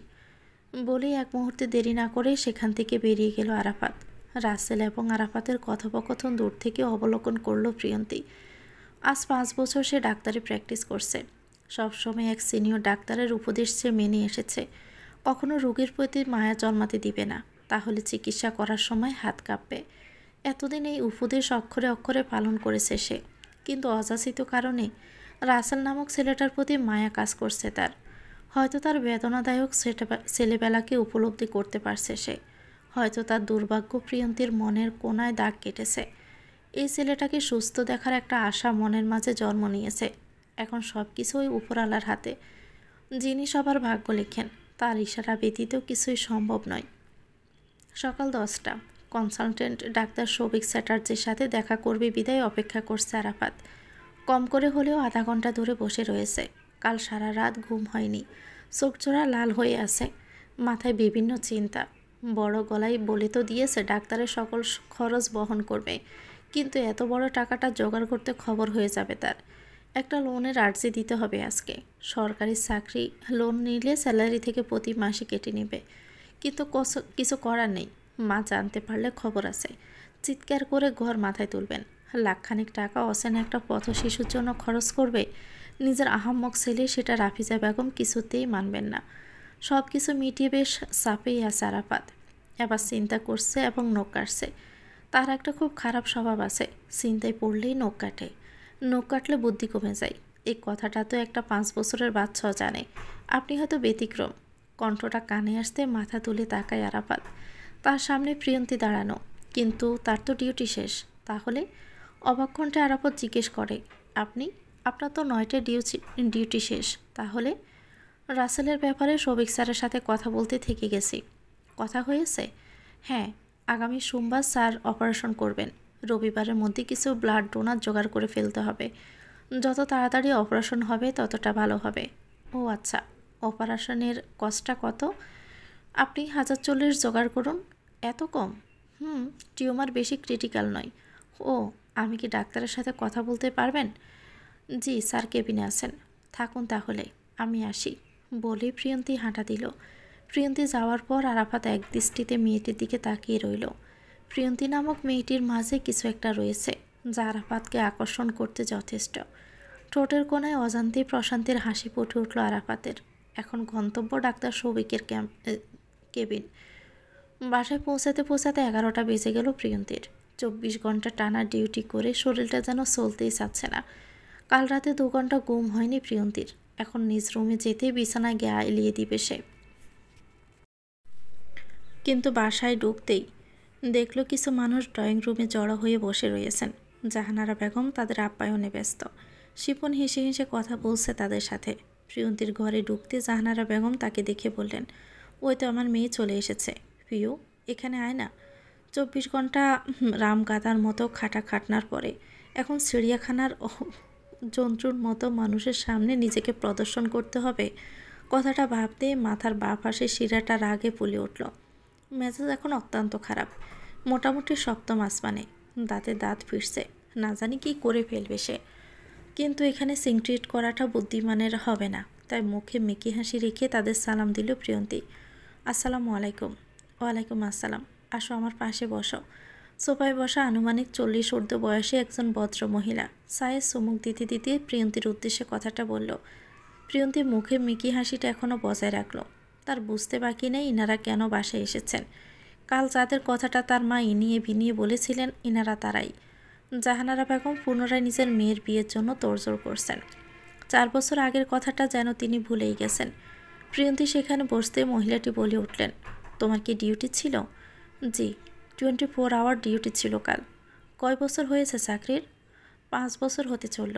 বলেই এক মুহূর্তে দেরি না করে সেখান থেকে বেরিয়ে গেল আরাফাত। রাসেল এবং আরাফাতের কথোপকথন দূর থেকে অবলোকন করল প্রিয়ন্তী। আজ 5 বছর সে ডাক্তারি প্র্যাকটিস করছে। সবসময় এক সিনিয়র ডাক্তারের উপদেশ সে মেনে এসেছে, কখনো রোগীর প্রতি মায়া জন্মাতে দিবে না, তাহলে চিকিৎসা করার সময় হাত কাঁপবে। এতদিন এই উপদেশ অক্ষরে অক্ষরে পালন করেছে সে, কিন্তু অযাচিত কারণে রাসেল নামক ছেলেটার প্রতি মায়া কাজ করছে তার। হয়তো তার বেদনাদায়ক ছেলেবেলাকে উপলব্ধি করতে পারছে সে। হয়তো তার দুর্ভাগ্য প্রিয়ন্তীর মনের কোনায় দাগ কেটেছে। এই ছেলেটাকে সুস্থ দেখার একটা আশা মনের মাঝে জন্ম নিয়েছে। এখন সব কিছুই উপরওয়ালার হাতে। যিনি সবার ভাগ্য লেখেন, তার ইশারা ব্যতীত কিছুই সম্ভব নয়। সকাল 10টা। কনসালটেন্ট ডাক্তার সৌভিক চ্যাটার্জির সাথে দেখা করবে বিদায় অপেক্ষা করছে আরাফাত। কম করে হলেও আধা ঘন্টা ধরে বসে রয়েছে। কাল সারা রাত ঘুম হয়নি, চোখজোড়া লাল হয়ে আছে, মাথায় বিভিন্ন চিন্তা। বড় গলায় বলে তো দিয়েছে ডাক্তারের সকল খরচ বহন করবে, কিন্তু এত বড় টাকাটা জোগাড় করতে খবর হয়ে যাবে তার। একটা লোনের আর্জি দিতে হবে আজকে। সরকারি চাকরি, লোন নিলে স্যালারি থেকে প্রতি মাসে কেটে নেবে, কিন্তু কিছু করার নেই। মা জানতে পারলে খবর আছে, চিৎকার করে ঘর মাথায় তুলবেন। লাখখানিক টাকা অচেনা একটা পথ শিশুর জন্য খরচ করবে নিজের আহাম্মক ছেলে, সেটা রাফিজা বেগম কিছুতেই মানবেন না। সব কিছু মিটিয়ে বেশ চাপেই আছে আরাফাত। এবার চিন্তা করছে এবং নখ কাটছে। তার একটা খুব খারাপ স্বভাব আছে, চিন্তায় পড়লেই নখ কাটে। নখ কাটলে বুদ্ধি কমে যায়। এই কথাটা তো একটা 5 বছরের বাচ্চাও জানে। আপনি হয়তো ব্যতিক্রম। কণ্ঠটা কানে আসতে মাথা তুলে তাকায় আরাফাত। তার সামনে প্রিয়ন্তী দাঁড়ানো, কিন্তু তার তো ডিউটি শেষ। তাহলে? অবাক কণ্ঠে আরাফাত জিজ্ঞেস করে, আপনার তো 9টায় ডিউটি শেষ, তাহলে? রাসেলের ব্যাপারে সৌভিক স্যারের সাথে কথা বলতে থেকে গেছি। কথা হয়েছে? হ্যাঁ, আগামী সোমবার স্যার অপারেশন করবেন। রবিবারের মধ্যে কিছু ব্লাড ডোনার জোগাড় করে ফেলতে হবে। যত তাড়াতাড়ি অপারেশন হবে ততটা ভালো হবে। ও আচ্ছা, অপারেশনের কস্টটা কত? আপনি 1040 জোগাড় করুন। এত কম? টিউমার বেশি ক্রিটিক্যাল নয়। ও, আমি কি ডাক্তারের সাথে কথা বলতে পারবেন? জি, স্যার কেবিনে আছেন। থাকুন তাহলে, আমি আসি। বলে প্রিয়ন্তী হাঁটা দিল। প্রিয়ন্তী যাওয়ার পর আরাফাত এক দৃষ্টিতে মেয়েটির দিকে তাকিয়ে রইল। প্রিয়ন্তী নামক মেয়েটির মাঝে কিছু একটা রয়েছে যা আরাফাতকে আকর্ষণ করতে যথেষ্ট। ঠোঁটের কোণায় অজান্তেই প্রশান্তির হাসি ফুটে উঠল আরাফাতের। এখন গন্তব্য ডাক্তার সৌভিকের কেবিন। বাসায় পৌঁছাতে পৌঁছাতে 11টা বেজে গেল প্রিয়ন্তীর। 24 ঘন্টা টানা ডিউটি করে শরীরটা যেন চলতেই চাচ্ছে না। কাল রাতে 2 ঘন্টা ঘুম হয়নি প্রিয়ন্তীর। এখন নিজ রুমে যেতেই বিছানায় গা এলিয়ে দিবে সে। কিন্তু বাসায় ঢুকতেই দেখল কিছু মানুষ ড্রয়িং রুমে জড়ো হয়ে বসে রয়েছেন। জাহানারা বেগম তাদের আপ্যায়নে ব্যস্ত। শিপন হেসে হেসে কথা বলছে তাদের সাথে। প্রিয়ন্তীর ঘরে ঢুকতে জাহানারা বেগম তাকে দেখে বললেন, ওই তো আমার মেয়ে চলে এসেছে। প্রিয়, এখানে আয় না। 24 ঘন্টা রামগাদার মতো খাটাখাটনার পরে এখন চিড়িয়াখানার জন্তুর মতো মানুষের সামনে নিজেকে প্রদর্শন করতে হবে। কথাটা ভাবতে মাথার বাঁ পাশে শিরাটা রাগে ফুলে উঠল। মেজাজ এখন অত্যন্ত খারাপ, মোটামুটি সপ্তম আসমানে। দাঁতে দাঁত ফিরছে, না জানি কি করে ফেলবে সে। কিন্তু এখানে সিনক্রিয়েট করাটা বুদ্ধিমানের হবে না, তাই মুখে মেকি হাসি রেখে তাদের সালাম দিল প্রিয়ন্তী। আসসালামু আলাইকুম। ওয়ালাইকুম আসসালাম। আসো, আমার পাশে বসো। সোফায় বসা আনুমানিক 40 ঊর্ধ্ব বয়সী একজন ভদ্র মহিলা চায়ে চুমুক দিতে দিতে প্রিয়ন্তীর উদ্দেশ্যে কথাটা বলল। প্রিয়ন্তী মুখে মিকি হাসিটা এখনও বজায় রাখল। তার বুঝতে বাকি নেই ইনারা কেন বাসায় এসেছেন। কাল যাদের কথাটা তার মা ইনিয়ে বিনিয়ে বলেছিলেন ইনারা তারাই। জাহানারা বেগম পুনরায় নিজের মেয়ের বিয়ের জন্য তোড়জোড় করছেন। 4 বছর আগের কথাটা যেন তিনি ভুলেই গেছেন। প্রিয়ন্তী সেখানে বসতে মহিলাটি বলে উঠলেন, তোমার কি ডিউটি ছিল? জি, 24 আওয়ার ডিউটি ছিল কাল। কয় বছর হয়েছে চাকরির? 5 বছর হতে চলল।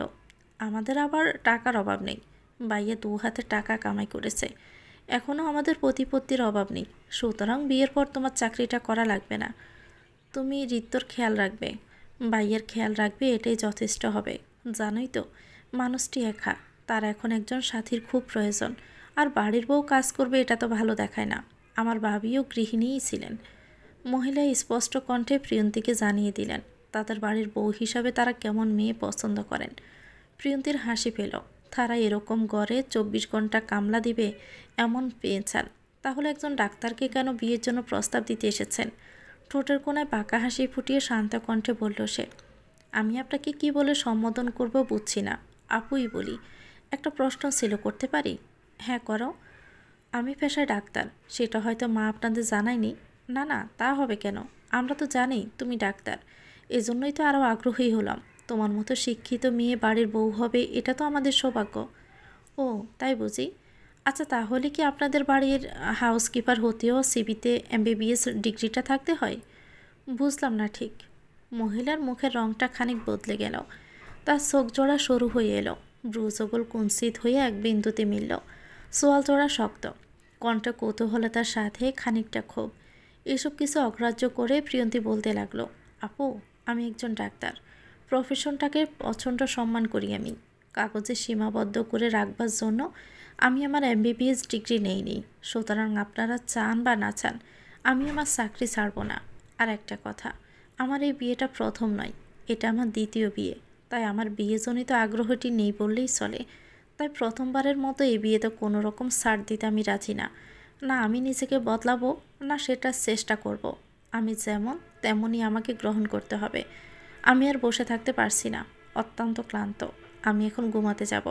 আমাদের আবার টাকার অভাব নেই। বাইয়ে 2 হাতে টাকা কামাই করেছে। এখনও আমাদের প্রতিপত্তির অভাব নেই, সুতরাং বিয়ের পর তোমার চাকরিটা করা লাগবে না। তুমি ঋতুর খেয়াল রাখবে, বাইয়ের খেয়াল রাখবে, এটাই যথেষ্ট হবে। জানোই তো মানুষটি একা, তার এখন একজন সাথীর খুব প্রয়োজন। আর বাড়ির বউ কাজ করবে এটা তো ভালো দেখায় না। আমার ভাবিও গৃহিণীই ছিলেন। মহিলা স্পষ্ট কণ্ঠে প্রিয়ন্তীকে জানিয়ে দিলেন তাদের বাড়ির বউ হিসাবে তারা কেমন মেয়ে পছন্দ করেন। প্রিয়ন্তীর হাসি পেল। তারা এরকম গড়ে 24 ঘন্টা কামলা দিবে এমন পেয়েছেন। তাহলে একজন ডাক্তারকে কেন বিয়ের জন্য প্রস্তাব দিতে এসেছেন? ঠোঁটের কোণায় বাঁকা হাসি ফুটিয়ে শান্ত কণ্ঠে বলল সে, আমি আপনাকে কি বলে সম্বোধন করব বুঝছি না। আপুই বলি। একটা প্রশ্ন ছিল, করতে পারি? হ্যাঁ করো। আমি পেশায় ডাক্তার, সেটা হয়তো মা আপনাদের জানায়নি। না না, তা হবে কেন, আমরা তো জানি তুমি ডাক্তার। এজন্যই তো আরও আগ্রহী হলাম। তোমার মতো শিক্ষিত মেয়ে বাড়ির বউ হবে, এটা তো আমাদের সৌভাগ্য। ও তাই বুঝি। আচ্ছা, তাহলে কি আপনাদের বাড়ির হাউসকিপার হতেও সিবিতে MBBS ডিগ্রিটা থাকতে হয়? বুঝলাম না ঠিক। মহিলার মুখের রঙটা খানিক বদলে গেল। তার চোখ জোড়া সরু হয়ে এলো, ব্রুজগোল কুঞ্চিত হয়ে এক বিন্দুতে মিলল। সোয়াল জোড়া শক্ত, কণ্ঠ কৌতূহলতার সাথে খানিকটা ক্ষোভ। এসব কিছু অগ্রাহ্য করে প্রিয়ন্তী বলতে লাগলো, আপু, আমি একজন ডাক্তার। প্রফেশনটাকে প্রচণ্ড সম্মান করি আমি। কাগজে সীমাবদ্ধ করে রাখবার জন্য আমি আমার MBBS ডিগ্রি নেইনি। সুতরাং আপনারা চান বা না চান, আমি আমার চাকরি ছাড়ব না। আর একটা কথা, আমার এই বিয়েটা প্রথম নয়, এটা আমার দ্বিতীয় বিয়ে। তাই আমার বিয়েজনিত আগ্রহটি নেই বললেই চলে। তাই প্রথমবারের মতো এই বিয়েতে কোনো রকম ছাড় দিতে আমি রাজি না। না আমি নিজেকে বদলাবো, না সেটার চেষ্টা করব। আমি যেমন তেমনই আমাকে গ্রহণ করতে হবে। আমি আর বসে থাকতে পারছি না, অত্যন্ত ক্লান্ত। আমি এখন ঘুমাতে যাব,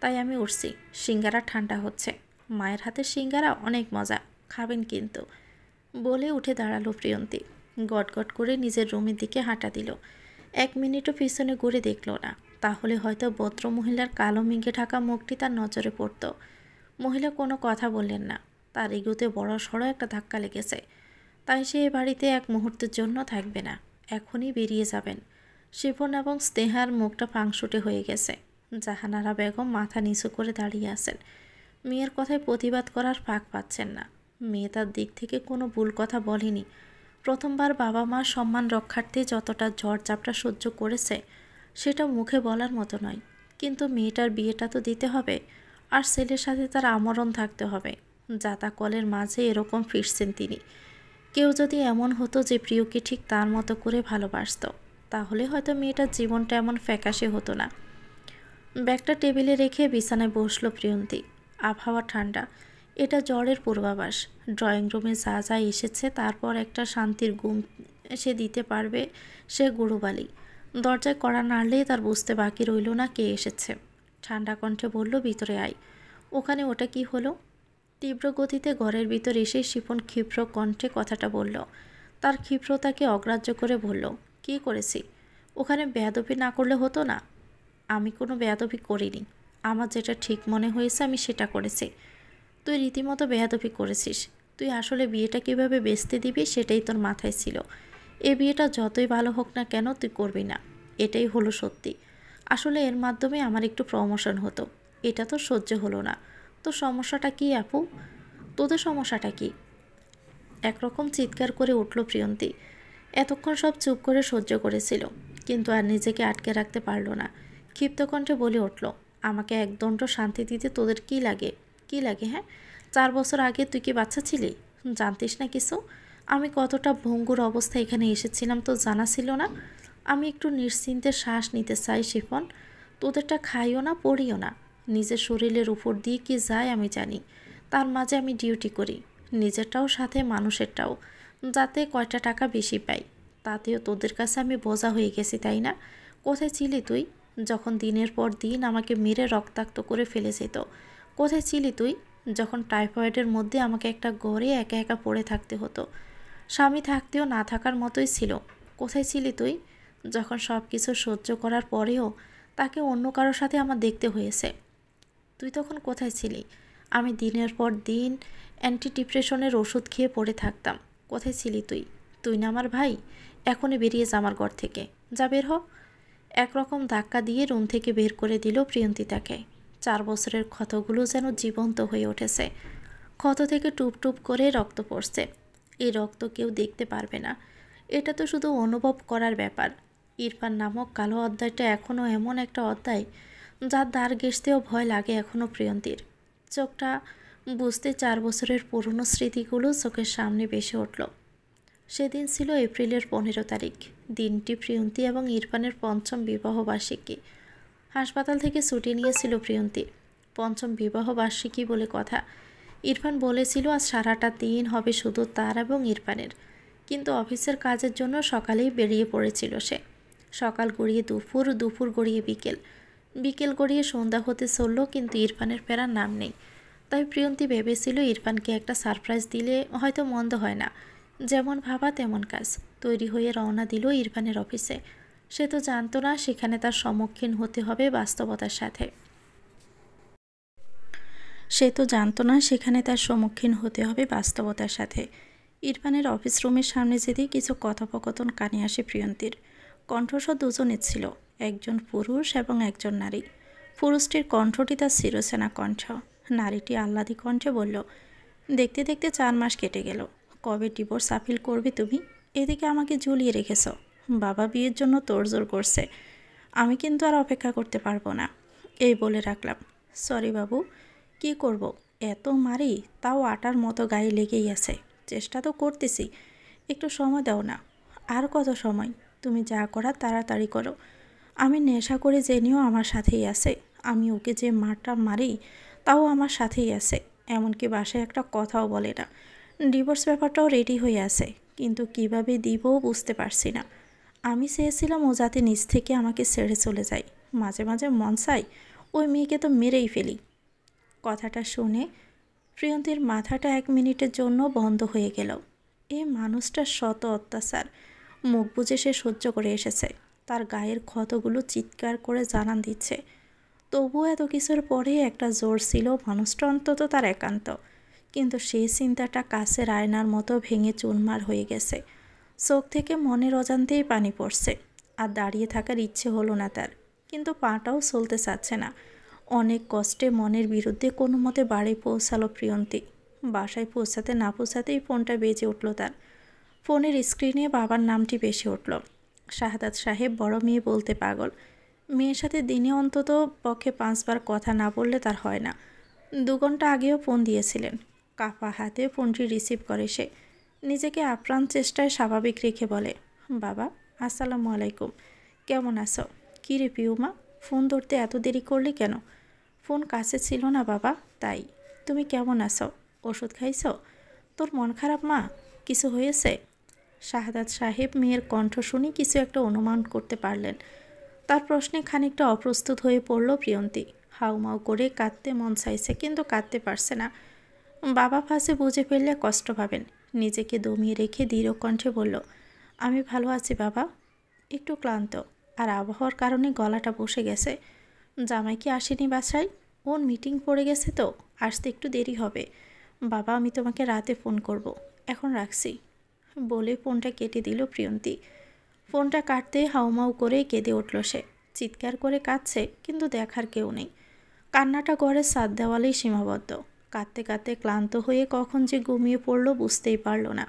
তাই আমি উঠছি। সিঙ্গারা ঠান্ডা হচ্ছে। মায়ের হাতের সিঙ্গারা অনেক মজা, খাবেন কিন্তু। বলে উঠে দাঁড়ালো প্রিয়ন্তী। গটগট করে নিজের রুমের দিকে হাঁটা দিল। 1 মিনিটও পিছনে ঘুরে দেখল না, তাহলে হয়তো ভদ্র মহিলার কালো মেঘে ঢাকা মুখটি তার নজরে পড়ত। মহিলা কোনো কথা বললেন না। তার এগোতে বড় সড়ো একটা ধাক্কা লেগেছে। তাই সে এ বাড়িতে এক মুহূর্তের জন্য থাকবে না, এখনই বেরিয়ে যাবেন। শিপন এবং স্নেহার মুখটা পাংশুটে হয়ে গেছে। জাহানারা বেগম মাথা নিচু করে দাঁড়িয়ে আছেন। মেয়ের কথায় প্রতিবাদ করার ফাঁক পাচ্ছেন না। মেয়ে তার দিক থেকে কোনো ভুল কথা বলেনি। প্রথমবার বাবা মার সম্মান রক্ষার্থে যতটা ঝড়-ঝাপটা সহ্য করেছে সেটা মুখে বলার মতো নয়। কিন্তু মেয়েটার বিয়েটা তো দিতে হবে, আর ছেলের সাথে তার আমরণ থাকতে হবে। জাতাকলের মাঝে এরকম ফিরছেন তিনি। কেউ যদি এমন হতো যে প্রিয়কে ঠিক তার মতো করে ভালোবাসত, তাহলে হয়তো মেয়েটার জীবনটা এমন ফ্যাকাশে হতো না। ব্যাগটা টেবিলে রেখে বিছানায় বসলো প্রিয়ন্তী। আবহাওয়া ঠান্ডা, এটা জ্বরের পূর্বাভাস। ড্রয়িং রুমে যা যা এসেছে তারপর একটা শান্তির ঘুম সে দিতে পারবে সে গুরুবালি। দরজায় কড়া নাড়লেই তার বুঝতে বাকি রইল না কে এসেছে। ঠান্ডা কণ্ঠে বলল, ভিতরে আয়। ওখানে ওটা কি হলো? তীব্র গতিতে ঘরের ভিতর এসে শিপন ক্ষিপ্র কণ্ঠে কথাটা বলল। তার ক্ষিপ্রতাকে অগ্রাহ্য করে বলল, কি করেছি? ওখানে বেয়াদবি না করলে হতো না? আমি কোনো বেয়াদবি করিনি। আমার যেটা ঠিক মনে হয়েছে আমি সেটা করেছি। তুই রীতিমতো বেয়াদবি করেছিস। তুই আসলে বিয়েটা কীভাবে বেচতে দিবি সেটাই তোর মাথায় ছিল। এ বিয়েটা যতই ভালো হোক না কেন তুই করবি না, এটাই হলো সত্যি। আসলে এর মাধ্যমে আমার একটু প্রমোশন হতো, এটা তো সহ্য হলো না। তো সমস্যাটা কী আপু? তোদের সমস্যাটা কী? একরকম চিৎকার করে উঠল প্রিয়ন্তী। এতক্ষণ সব চুপ করে সহ্য করেছিল, কিন্তু আর নিজেকে আটকে রাখতে পারল না। ক্ষিপ্ত কণ্ঠে বলে উঠল, আমাকে একদণ্ড শান্তি দিতে তোদের কী লাগে? কী লাগে? হ্যাঁ, 4 বছর আগে তুই কি বাচ্চা ছিলি? জানতিস না কিছু? আমি কতটা ভঙ্গুর অবস্থায় এখানে এসেছিলাম তো জানা ছিল না? আমি একটু নিশ্চিন্তে শ্বাস নিতে চাই শিফন। তোদেরটা খাইও না, পড়িও না। নিজের শরীরের উপর দিয়ে কি যায় আমি জানি, তার মাঝে আমি ডিউটি করি, নিজেরটাও সাথে মানুষেরটাও, যাতে কয়টা টাকা বেশি পাই। তাতেও তোদের কাছে আমি বোঝা হয়ে গেছি, তাই না? কোথায় ছিলি তুই যখন দিনের পর দিন আমাকে মেরে রক্তাক্ত করে ফেলে যেত? কোথায় ছিলি তুই যখন টাইফয়েডের মধ্যে আমাকে একটা ঘরে একা একা পড়ে থাকতে হতো? স্বামী থাকতেও না থাকার মতোই ছিল। কোথায় ছিলি তুই যখন সব কিছু সহ্য করার পরেও তাকে অন্য কারোর সাথে আমার দেখতে হয়েছে? তুই তখন কোথায় ছিলি? আমি দিনের পর দিন অ্যান্টি ডিপ্রেশনের ওষুধ খেয়ে পড়ে থাকতাম। কোথায় ছিলি তুই? তুই না আমার ভাই? এখনই বেরিয়ে যা আমার ঘর থেকে, যা বের হ। একরকম ধাক্কা দিয়ে রুম থেকে বের করে দিল প্রিয়ন্তী তাকে। 4 বছরের ক্ষতগুলো যেন জীবন্ত হয়ে উঠেছে। ক্ষত থেকে টুপ টুপ করে রক্ত পড়ছে। এই রক্ত কেউ দেখতে পারবে না, এটা তো শুধু অনুভব করার ব্যাপার। ইরফান নামক কালো অধ্যায়টা এখনও এমন একটা অধ্যায় যার দ্বার ঘেঁষতেও ভয় লাগে এখনও প্রিয়ন্তীর। চোখটা বুঝতে 4 বছরের পুরনো স্মৃতিগুলো চোখের সামনে ভেসে উঠল। সেদিন ছিল এপ্রিলের 15 তারিখ। দিনটি প্রিয়ন্তী এবং ইরফানের পঞ্চম বিবাহবার্ষিকী। হাসপাতাল থেকে ছুটি নিয়েছিল প্রিয়ন্তী। পঞ্চম বিবাহবার্ষিকী বলে কথা। ইরফান বলেছিল আজ সারাটা দিন হবে শুধু তার এবং ইরফানের, কিন্তু অফিসের কাজের জন্য সকালেই বেরিয়ে পড়েছিল সে। সকাল গড়িয়ে দুপুর, দুপুর গড়িয়ে বিকেল, বিকেল গড়িয়ে সন্ধ্যা হতে চলল, কিন্তু ইরফানের ফেরার নাম নেই। তাই প্রিয়ন্তী ভেবেছিল ইরফানকে একটা সারপ্রাইজ দিলে হয়তো মন্দ হয় না। যেমন ভাবা তেমন কাজ। তৈরি হয়ে রওনা দিল ইরফানের অফিসে। সে তো জানতো না সেখানে তার সম্মুখীন হতে হবে বাস্তবতার সাথে। ইরফানের অফিস রুমের সামনে যেতেই কিছু কথোপকথন কানে আসে প্রিয়ন্তীর। কণ্ঠস্বর দুজনের ছিল, একজন পুরুষ এবং একজন নারী। পুরুষটির কণ্ঠটি তার চিরচেনা কণ্ঠ। নারীটি আহ্লাদী কণ্ঠে বলল, দেখতে দেখতে 4 মাস কেটে গেল। কবে ডিভোর্স আপিল করবে তুমি? এদিকে আমাকে ঝুলিয়ে রেখেছ। বাবা বিয়ের জন্য তোড়জোড় করছে। আমি কিন্তু আর অপেক্ষা করতে পারবো না। এই বলে রাখলাম। সরি বাবু, কি করব, এত মারি তাও আটার মতো গায়ে লেগেই আছে। চেষ্টা তো করতেছি, একটু সময় দাও না। আর কত সময়? তুমি যা করার তাড়াতাড়ি করো। আমি নেশা করে জেনেও আমার সাথেই আছে। আমি ওকে যে মারটা মারি তাও আমার সাথেই আছে। এমনকি বাসায় একটা কথাও বলে না। ডিভোর্স ব্যাপারটাও রেডি হয়ে আছে, কিন্তু কিভাবে দিব বুঝতে পারছি না। আমি চেয়েছিলাম ও যাতে নিজ থেকে আমাকে ছেড়ে চলে যায়। মাঝে মাঝে মন চাই ওই মেয়েকে তো মেরেই ফেলি। কথাটা শুনে প্রিয়ন্তীর মাথাটা 1 মিনিটের জন্য বন্ধ হয়ে গেল। এই মানুষটার শত অত্যাচার মুখ বুজে সে সহ্য করে এসেছে। তার গায়ের ক্ষতগুলো চিৎকার করে জানান দিচ্ছে। তবুও এত কিছুর পরে একটা জোর ছিল মানুষটা অন্তত তার একান্ত। কিন্তু সেই চিন্তাটা কাছের আয়নার মতো ভেঙে চুরমার হয়ে গেছে। চোখ থেকে মনের অজান্তেই পানি পড়ছে। আর দাঁড়িয়ে থাকার ইচ্ছে হলো না তার, কিন্তু পাটাও চলতে চাচ্ছে না। অনেক কষ্টে মনের বিরুদ্ধে কোনো মতে বাড়ি পৌঁছালো প্রিয়ন্তী। বাসায় পৌঁছাতে না পৌঁছাতেই ফোনটা বেজে উঠল তার। ফোনের স্ক্রিনে বাবার নামটি ভেসে উঠল। শাহাদাত সাহেব বড় মেয়ে বলতে পাগল। মেয়ের সাথে দিনে অন্তত পক্ষে 5 বার কথা না বললে তার হয় না। 2 ঘন্টা আগেও ফোন দিয়েছিলেন। কাপা হাতে ফোনটি রিসিভ করে সে। নিজেকে আপ্রাণ চেষ্টায় স্বাভাবিক রেখে বলে, বাবা আসসালামু আলাইকুম, কেমন আছো? কী রে পিউমা, ফোন ধরতে এত দেরি করলি কেন? ফোন কাছে ছিল না বাবা, তাই। তুমি কেমন আছো? ওষুধ খাইছো? তোর মন খারাপ মা? কিছু হয়েছে? শাহাদাত সাহেব মেয়ের কণ্ঠ শুনে কিছু একটা অনুমান করতে পারলেন। তার প্রশ্নে খানিকটা অপ্রস্তুত হয়ে পড়ল প্রিয়ন্তী। হাউমাউ করে কাঁদতে মন চাইছে, কিন্তু কাঁদতে পারছে না। বাবা ফাঁসে বুঝে ফেললে কষ্ট পাবেন। নিজেকে দমিয়ে রেখে দৃঢ় কণ্ঠে বলল, আমি ভালো আছি বাবা, একটু ক্লান্ত, আর আবহাওয়ার কারণে গলাটা বসে গেছে। জামাই কি আসেনি বাসায়? ওর মিটিং পড়ে গেছে তো আসতে একটু দেরি হবে। বাবা, আমি তোমাকে রাতে ফোন করব, এখন রাখছি বলে ফোনটা কেটে দিল প্রিয়ন্তী। ফোনটা কাটতে হাউমাউ করে কেঁদে উঠল সে। চিৎকার করে কাঁদছে, কিন্তু দেখার কেউ নেই। কান্নাটা ঘরের ছাদ দেওয়ালেই সীমাবদ্ধ। কাঁদতে কাঁদতে ক্লান্ত হয়ে কখন যে ঘুমিয়ে পড়ল বুঝতেই পারল না।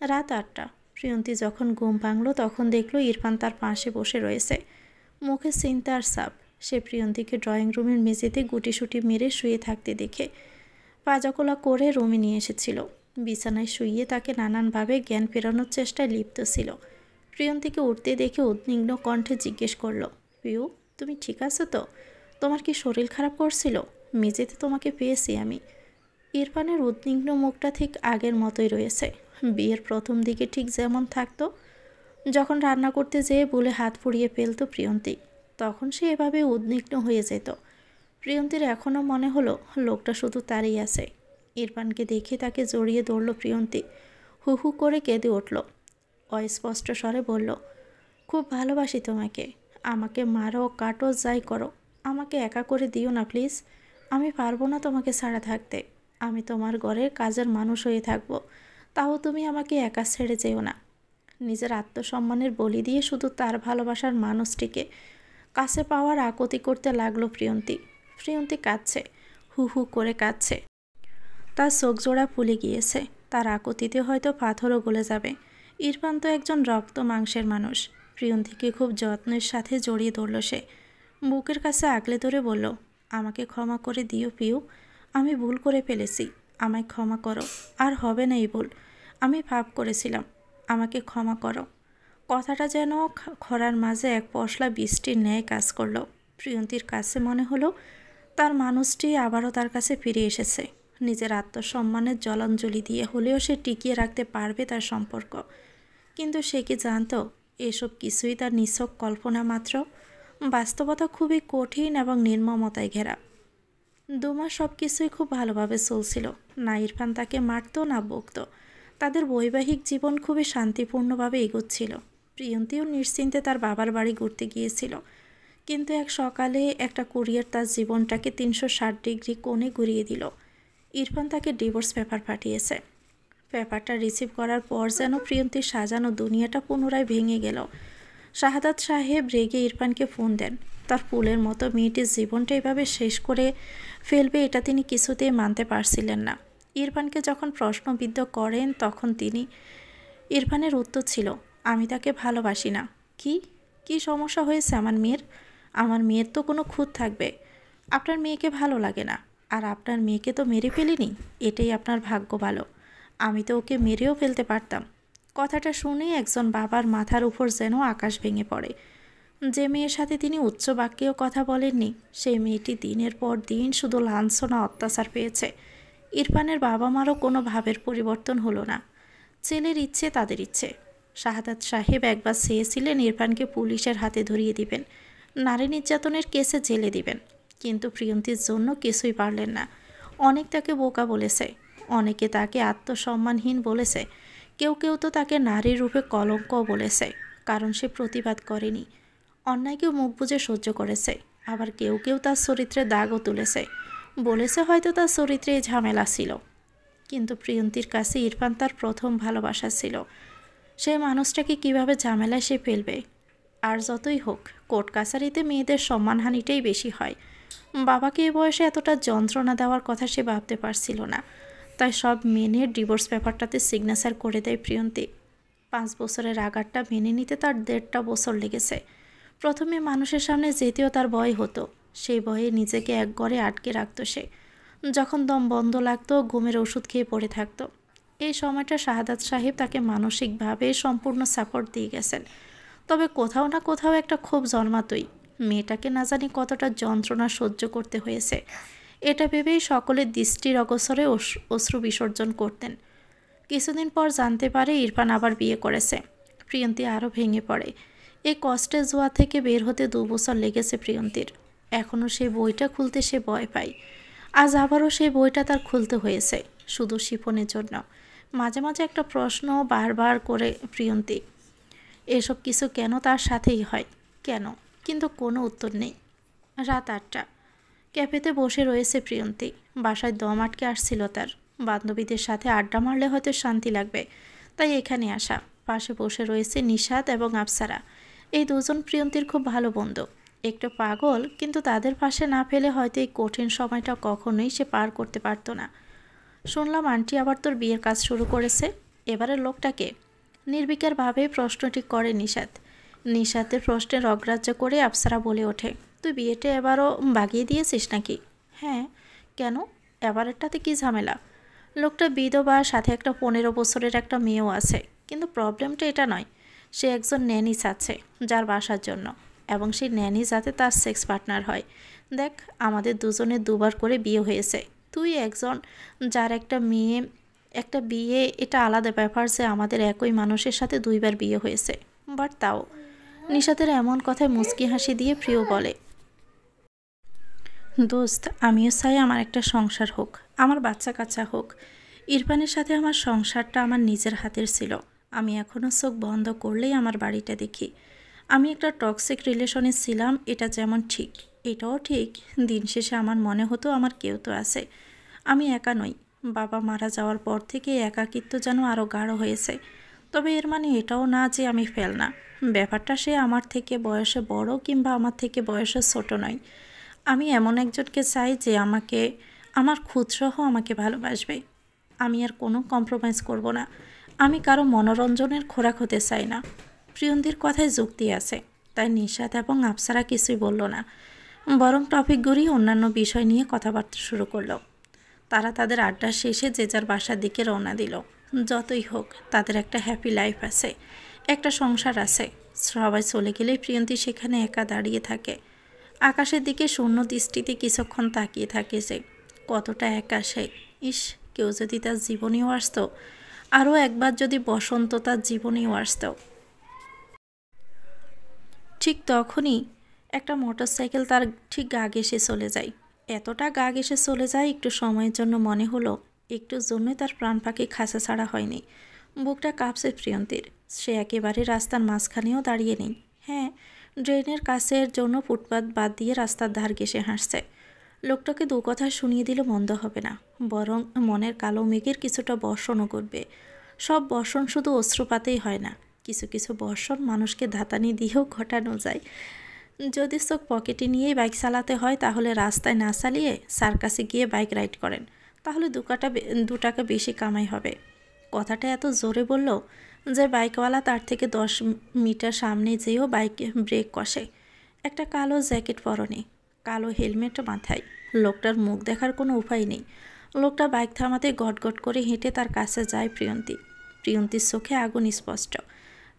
রাত 8টা। প্রিয়ন্তী যখন ঘুম ভাঙল তখন দেখল ইরফান তার পাশে বসে রয়েছে, মুখে চিন্তার ছাপ। সে প্রিয়ন্তীকে ড্রয়িং রুমের মেঝেতে গুটিসুটি মেরে শুয়ে থাকতে দেখে পাজাকোলা করে রুমে নিয়ে এসেছিল। বিছানায় শুইয়ে তাকে নানানভাবে জ্ঞান ফেরানোর চেষ্টায় লিপ্ত ছিল। প্রিয়ন্তীকে উঠতে দেখে উদ্বিগ্ন কণ্ঠে জিজ্ঞেস করল, পিউ, তুমি ঠিক আছো তো? তোমার কি শরীর খারাপ করছিল? মেঝেতে তোমাকে পেয়েছি আমি। ইরফানের উদ্বিগ্ন মুখটা ঠিক আগের মতোই রয়েছে, বিয়ের প্রথম দিকে ঠিক যেমন থাকতো। যখন রান্না করতে যেয়ে বলে হাত পুড়িয়ে ফেলত প্রিয়ন্তী, তখন সে এভাবে উদ্বিগ্ন হয়ে যেত। প্রিয়ন্তীর এখনও মনে হলো লোকটা শুধু তারই আছে। ইরফানকে দেখে তাকে জড়িয়ে ধরল প্রিয়ন্তী। হু হু করে কেঁদে উঠল। অস্পষ্ট স্বরে বলল, খুব ভালোবাসি তোমাকে। আমাকে মারো, কাটো, যাই করো, আমাকে একা করে দিও না প্লিজ। আমি পারবো না তোমাকে ছাড়া থাকতে। আমি তোমার ঘরের কাজের মানুষ হয়ে থাকবো, তাও তুমি আমাকে একা ছেড়ে যেও না। নিজের আত্মসম্মানের বলি দিয়ে শুধু তার ভালোবাসার মানুষটিকে কাছে পাওয়ার আকুতি করতে লাগলো প্রিয়ন্তী। প্রিয়ন্তী কাঁদছে, হু হু করে কাঁদছে। তার চোখ জোড়া ফুলে গিয়েছে। তার আকুতিতে হয়তো পাথরও গলে যাবে। ইরফান তো একজন রক্ত মাংসের মানুষ। প্রিয়ন্তীকে খুব যত্নের সাথে জড়িয়ে ধরল সে। বুকের কাছে আগলে ধরে বলল, আমাকে ক্ষমা করে দিও পিউ। আমি ভুল করে ফেলেছি, আমায় ক্ষমা করো। আর হবে না এই ভুল। আমি পাপ করেছিলাম, আমাকে ক্ষমা করো। কথাটা যেন খরার মাঝে এক পশলা বৃষ্টির ন্যায় কাজ করল। প্রিয়ন্তীর কাছে মনে হলো তার মানুষটি আবারও তার কাছে ফিরে এসেছে। নিজের আত্মসম্মানের জলাঞ্জলি দিয়ে হলেও সে টিকিয়ে রাখতে পারবে তার সম্পর্ক। কিন্তু সে কি জানত এসব কিছুই তার নিছক কল্পনা মাত্র? বাস্তবতা খুবই কঠিন এবং নির্মমতায় ঘেরা। 2 মাস সব কিছুই খুব ভালোভাবে চলছিল। না ইরফান তাকে মারত না বকত। তাদের বৈবাহিক জীবন খুবই শান্তিপূর্ণভাবে এগোচ্ছিল। প্রিয়ন্তীও নিশ্চিন্তে তার বাবার বাড়ি ঘুরতে গিয়েছিল। কিন্তু এক সকালে একটা কুরিয়ার তার জীবনটাকে 360 ডিগ্রি কোণে ঘুরিয়ে দিল। ইরফান তাকে ডিভোর্স পেপার পাঠিয়েছে। পেপারটা রিসিভ করার পর যেন প্রিয়ন্তীর সাজানো দুনিয়াটা পুনরায় ভেঙে গেল। শাহাদাত সাহেব রেগে ইরফানকে ফোন দেন। তার ফুলের মতো মেয়েটির জীবনটা এভাবে শেষ করে ফেলবে এটা তিনি কিছুতেই মানতে পারছিলেন না। ইরফানকে যখন প্রশ্নবিদ্ধ করেন তখন ইরফানের উত্তর ছিল, আমি তাকে ভালোবাসি না। কি সমস্যা হয়েছে আমার মেয়ের? আমার মেয়ের তো কোনো খুঁত থাকবে। আপনার মেয়েকে ভালো লাগে না, আর আপনার মেয়েকে তো মেরে ফেলিনি, এটাই আপনার ভাগ্য ভালো। আমি তো ওকে মেরেও ফেলতে পারতাম। কথাটা শুনেই একজন বাবার মাথার উপর যেন আকাশ ভেঙে পড়ে। যে মেয়ের সাথে তিনি উচ্চ বাক্যেও কথা বলেননি, সেই মেয়েটি দিনের পর দিন শুধু লাঞ্ছনা অত্যাচার পেয়েছে। ইরফানের বাবা মারও কোনো ভাবের পরিবর্তন হলো না। ছেলের ইচ্ছে তাদের ইচ্ছে। শাহাদাত সাহেব একবার চেয়েছিলেন ইরফানকে পুলিশের হাতে ধরিয়ে দিবেন, নারী নির্যাতনের কেসে জেলে দিবেন, কিন্তু প্রিয়ন্তীর জন্য কিছুই পারলেন না। অনেক তাকে বোকা বলেছে, অনেকে তাকে আত্মসম্মানহীন বলেছে, কেউ কেউ তো তাকে নারীর রূপে কলঙ্ক বলেছে, কারণ সে প্রতিবাদ করেনি। অন্যায়কেও মুখ বুজে সহ্য করেছে। আবার কেউ কেউ তার চরিত্রে দাগও তুলেছে, বলেছে হয়তো তার চরিত্রে ঝামেলা ছিল। কিন্তু প্রিয়ন্তীর কাছে ইরফান তার প্রথম ভালোবাসা ছিল। সেই মানুষটাকে কিভাবে ঝামেলায় সে ফেলবে? আর যতই হোক, কোর্ট কাছারিতে মেয়েদের সম্মানহানিটাই বেশি হয়। বাবাকে এ বয়সে এতটা যন্ত্রণা দেওয়ার কথা সে ভাবতে পারছিল না। তাই সব মেনে ডিভোর্স পেপারটাতে সিগনেচার করে দেয় প্রিয়ন্তী। 5 বছরের আঘাতটা মেনে নিতে তার 1.5 বছর লেগেছে। প্রথমে মানুষের সামনে যেতেও তার ভয় হতো। সেই ভয়ে নিজেকে এক ঘরে আটকে রাখত সে। যখন দম বন্ধ লাগতো, ঘুমের ওষুধ খেয়ে পড়ে থাকতো। এই সময়টা শাহাদাত সাহেব তাকে মানসিকভাবে সম্পূর্ণ সাপোর্ট দিয়ে গেছেন। তবে কোথাও না কোথাও একটা ক্ষোভ জন্মাতই। মেয়েটাকে না জানি কতটা যন্ত্রণা সহ্য করতে হয়েছে, এটা ভেবেই সকলের দৃষ্টির অগোচরে অশ্রু বিসর্জন করতেন। কিছুদিন পর জানতে পারে ইরফান আবার বিয়ে করেছে। প্রিয়ন্তী আরও ভেঙে পড়ে। এই কষ্টের জোয়া থেকে বের হতে 2 বছর লেগেছে প্রিয়ন্তীর। এখনও সেই বইটা খুলতে সে ভয় পায়। আজ আবারও সেই বইটা তার খুলতে হয়েছে, শুধু শিপনের জন্য। মাঝে মাঝে একটা প্রশ্ন বারবার করে প্রিয়ন্তী, এসব কিছু কেন তার সাথেই হয়, কেন? কিন্তু কোনো উত্তর নেই। রাত 8টা। ক্যাফেতে বসে রয়েছে প্রিয়ন্তী। বাসায় দম আটকে আসছিল তার। বান্ধবীদের সাথে আড্ডা মারলে হয়তো শান্তি লাগবে, তাই এখানে আসা। পাশে বসে রয়েছে নিশাত এবং আফসারা। এই দুজন প্রিয়ন্তীর খুব ভালো বন্ধু, একটু পাগল, কিন্তু তাদের পাশে না পেলে হয়তো এই কঠিন সময়টা কখনোই সে পার করতে পারতো না। শুনলাম আন্টি আবার তোর বিয়ের কাজ শুরু করেছে, এবারের লোকটাকে? নির্বিকারভাবে প্রশ্নটি করে নিশাত। নিশাতের প্রশ্নের অগ্রাহ্য করে আফসারা বলে ওঠে, তুই বিয়েটা এবারও বাগিয়ে দিয়েছিস নাকি? হ্যাঁ। কেন? এবারেরটাতে কী ঝামেলা? লোকটা বিধবা, সাথে একটা 15 বছরের একটা মেয়েও আছে। কিন্তু প্রবলেমটা এটা নয়, সে একজন ন্যানি চাচ্ছে যার বাসার জন্য, এবং সেই ন্যানি যাতে তার সেক্স পার্টনার হয়। দেখ, আমাদের দুজনের দুবার করে বিয়ে হয়েছে। তুই একজন যার একটা বিয়ে, এটা আলাদা ব্যাপার যে আমাদের একই মানুষের সাথে 2বার বিয়ে হয়েছে। বাট তাও। নিশাতের এমন কথায় মুচকি হাসি দিয়ে প্রিয় বলে, দোস্ত, আমিও চাই আমার একটা সংসার হোক, আমার বাচ্চা কাচ্চা হোক। ইরফানের সাথে আমার সংসারটা আমার নিজের হাতের ছিল। আমি এখনও চোখ বন্ধ করলেই আমার বাড়িটা দেখি। আমি একটা টক্সিক রিলেশনে ছিলাম, এটা যেমন ঠিক, এটাও ঠিক। দিন শেষে আমার মনে হতো আমার কেউ তো আছে, আমি একা নই। বাবা মারা যাওয়ার পর থেকে একাকিত্ব যেন আরও গাঢ় হয়েছে। তবে এর মানে এটাও না যে আমি ফেল না। ব্যাপারটা সে আমার থেকে বয়সে বড় কিংবা আমার থেকে বয়সে ছোট নয়। আমি এমন একজনকে চাই যে আমার খুদসহ আমাকে ভালোবাসবে। আমি আর কোনো কম্প্রোমাইজ করব না। আমি কারো মনোরঞ্জনের খোরাক হতে চাই না। প্রিয়ন্তীর কথায় যুক্তি আছে, তাই নিশাত এবং আফসারা কিছুই বলল না, বরং টপিক ঘুরিয়ে অন্যান্য বিষয় নিয়ে কথাবার্তা শুরু করলো। তারা তাদের আড্ডা শেষে যে যার বাসার দিকে রওনা দিল। যতই হোক, তাদের একটা হ্যাপি লাইফ আছে, একটা সংসার আছে। সবাই চলে গেলেই প্রিয়ন্তী সেখানে একা দাঁড়িয়ে থাকে। আকাশের দিকে শূন্য দৃষ্টিতে কিছুক্ষণ তাকিয়ে থাকে সে। কতটা একা সে! ইস, কেউ যদি তার জীবনেও আসতো, আরও একবার যদি বসন্ত তার জীবনেও আসতো। ঠিক তখনই একটা মোটরসাইকেল তার ঠিক গা ঘেঁষে চলে যায়। এতটা গা ঘেঁষে চলে যায়, একটু সময়ের জন্য মনে হলো একটুর জন্যই তার প্রাণ পাখি খাঁচা ছাড়া হয়নি। বুকটা কাঁপছে প্রিয়ন্তীর। সে একেবারে রাস্তার মাঝখানেও দাঁড়িয়ে নেই। হ্যাঁ, ড্রেনের কাছের জন্য ফুটপাত বাদ দিয়ে রাস্তার ধার ঘেঁষে হাসছে। লোকটাকে দু কথা শুনিয়ে দিলে মন্দ হবে না, বরং মনের কালো মেঘের কিছুটা বর্ষণও করবে। সব বর্ষণ শুধু অশ্রুপাতেই হয় না, কিছু কিছু বর্ষণ মানুষকে ধাতানি দিয়েও ঘটানো যায়। যদি চোখ পকেটে নিয়েই বাইক চালাতে হয়, তাহলে রাস্তায় না চালিয়ে সার্কাসে গিয়ে বাইক রাইড করেন, তাহলে 2 টাকা বেশি কামাই হবে। কথাটা এত জোরে বলল যে বাইকওয়ালা তার থেকে 10 মিটার সামনে যেয়েও বাইক ব্রেক কষে। একটা কালো জ্যাকেট পরনে, কালো হেলমেট মাথায়। লোকটার মুখ দেখার কোনো উপায় নেই। লোকটা বাইক থামাতে গটগট করে হেঁটে তার কাছে যায় প্রিয়ন্তী। প্রিয়ন্তীর চোখে আগুন স্পষ্ট।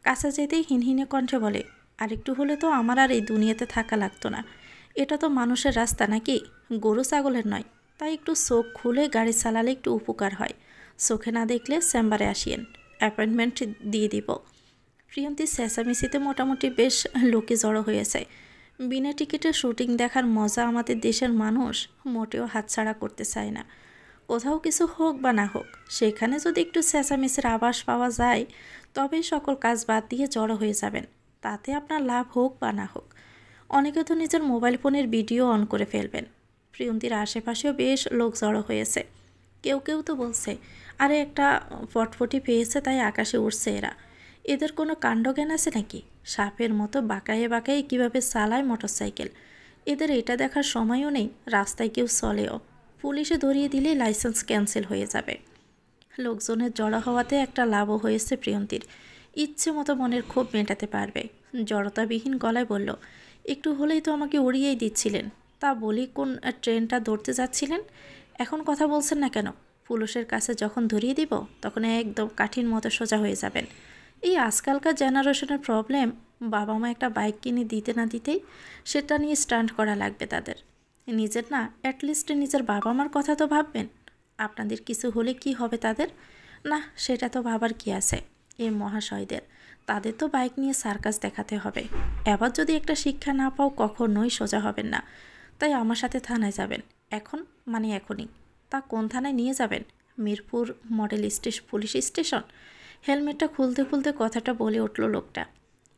কাছে যেতেই হিনহিনে কণ্ঠে বলে, আরেকটু হলে তো আমার আর এই দুনিয়াতে থাকা লাগতো না। এটা তো মানুষের রাস্তা নাকি, গরু ছাগলের নয়। তাই একটু চোখ খুলে গাড়ি চালালে একটু উপকার হয়। চোখে না দেখলে চেম্বারে আসিয়েন, অ্যাপয়েন্টমেন্ট দিয়ে দিব। প্রিয়ন্তীর চেঁচামেচিতে মোটামুটি বেশ লোকে জড়ো হয়েছে। বিনা টিকিটে শুটিং দেখার মজা আমাদের দেশের মানুষ মোটেও হাতছাড়া করতে চায় না। কোথাও কিছু হোক বা না হোক, সেখানে যদি একটু চেঁচামেচির আভাস পাওয়া যায়, তবেই সকল কাজ বাদ দিয়ে জড়ো হয়ে যাবেন, তাতে আপনার লাভ হোক বা না হোক। অনেকে তো নিজের মোবাইল ফোনের ভিডিও অন করে ফেলবেন। প্রিয়ন্তীর আশেপাশেও বেশ লোক জড়ো হয়েছে। কেউ কেউ তো বলছে, আরে একটা ফটফটি পেয়েছে তাই আকাশে উঠছে এরা। এদের কোনো কাণ্ডজ্ঞান আছে নাকি? সাপের মতো বাঁকায়ে বাঁকায়ে কীভাবে চালায় মোটরসাইকেল। এদের এটা দেখার সময়ও নেই রাস্তায় কেউ চলেও। পুলিশে ধরিয়ে দিলেই লাইসেন্স ক্যান্সেল হয়ে যাবে। লোকজনের জড়ো হওয়াতে একটা লাভও হয়েছে প্রিয়ন্তীর। ইচ্ছে মতো মনের ক্ষোভ মেটাতে পারবে। জড়তাবিহীন গলায় বলল, একটু হলেই তো আমাকে উড়িয়েই দিচ্ছিলেন। তা বলি, কোন ট্রেনটা ধরতে যাচ্ছিলেন? এখন কথা বলছেন না কেন? পুলিশের কাছে যখন ধরিয়ে দিব, তখন একদম কাঠিন মতো সোজা হয়ে যাবেন। এই আজকালকার জেনারেশনের প্রবলেম, বাবা মা একটা বাইক কিনে দিতে না দিতেই সেটা নিয়ে স্টান্ট করা লাগবে তাদের। নিজের না, অ্যাটলিস্ট নিজের বাবা মার কথা তো ভাববেন। আপনাদের কিছু হলে কি হবে তাদের? না, সেটা তো ভাবার কি আছে এই মহাশয়দের। তাদের তো বাইক নিয়ে সার্কাস দেখাতে হবে। এবার যদি একটা শিক্ষা না পাও, কখনোই সোজা হবেন না। তাই আমার সাথে থানায় যাবেন, এখন, মানে এখনই। তা কোন থানায় নিয়ে যাবেন? Mirpur model police station. হেলমেটটা খুলতে খুলতে কথাটা বলে উঠল লোকটা।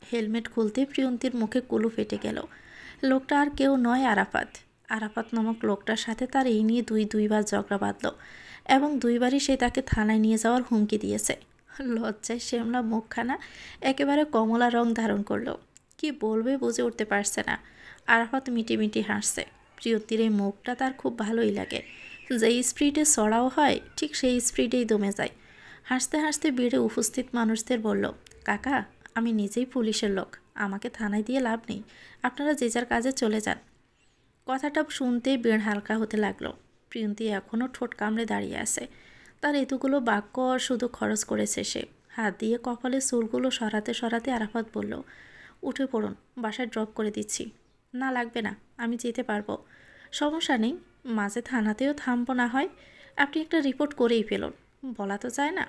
হেলমেট খুলতে প্রিয়ন্তীর মুখে কুলু ফেটে গেল। লোকটা আর কেউ নয়, আরাফাত। আরাফাত নামক লোকটার সাথে তার এই নিয়ে দুইবার ঝগড়া বাঁধল। এবং 2বারই সে তাকে থানায় নিয়ে যাওয়ার হুমকি দিয়েছে। লজ্জায় শ্যামলা মুখখানা একেবারে কমলা রং ধারণ করলো। কি বলবে বুঝে উঠতে পারছে না। আরাফাত মিটি হাসছে। প্রিয়তির এই মুখটা তার খুব ভালোই লাগে। যেই স্পিডে চড়াও হয় ঠিক সেই স্পিডেই দমে যায়। হাসতে হাসতে বেড়ে উপস্থিত মানুষদের বলল, কাকা, আমি নিজেই পুলিশের লোক, আমাকে থানায় দিয়ে লাভ নেই, আপনারা যে যার কাজে চলে যান। কথাটা শুনতেই বেড় হালকা হতে লাগলো। প্রিয়ন্তী এখনও ঠোঁট কামড়ে দাঁড়িয়ে আছে। তার এতগুলো বাক্য শুধু খরচ করেছে সে। হাত দিয়ে কপালে চুলগুলো সরাতে আরাফাত বলল, উঠে পড়ুন, বাসায় ড্রপ করে দিচ্ছি। না লাগবে না, আমি যেতে পারবো। সমস্যা নেই, মাঝে থানাতেও থামবো না হয়। আপনি একটা রিপোর্ট করেই ফেলুন, বলা তো যায় না।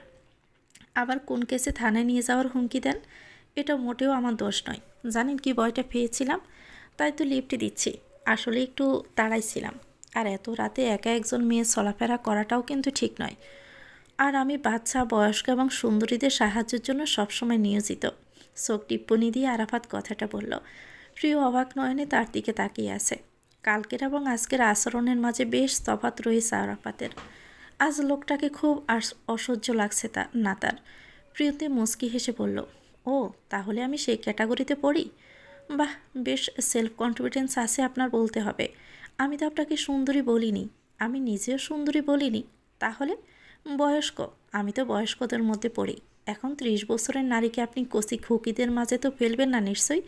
আবার কোন কেসে থানায় নিয়ে যাওয়ার হুমকি দেন? এটা মোটেও আমার দোষ নয়। জানেন কি ভয়টা পেয়েছিলাম? তাই তো লিফট দিচ্ছি। আসলে একটু তাড়াইছিলাম। আর এত রাতে একা একজন মেয়ে চলাফেরা করাটাও কিন্তু ঠিক নয়। আর আমি বাচ্চা, বয়স্ক এবং সুন্দরীদের সাহায্যের জন্য সবসময় নিয়োজিত। চোখ টিপ্পনি দিয়ে আরাফাত কথাটা বলল। প্রিয় অবাক নয়নে তার দিকে তাকিয়ে আছে। কালকের এবং আজকের আচরণের মাঝে বেশ তফাৎ রয়েছে আরাফাতের। আজ লোকটাকে খুব অসহ্য লাগছে তার। প্রিয়তি মুচকি হেসে বলল, ও তাহলে আমি সেই ক্যাটাগরিতে পড়ি? বাহ, বেশ সেলফ কনফিডেন্স আছে আপনার বলতে হবে। আমি তো আপনাকে সুন্দরী বলিনি, আমি নিজেও সুন্দরী বলিনি। তাহলে বয়স্ক? আমি তো বয়স্কদের মধ্যে পড়ি। এখন 30 বছরের নারীকে আপনি কচি খুকিদের মাঝে তো ফেলবেন না নিশ্চয়ই?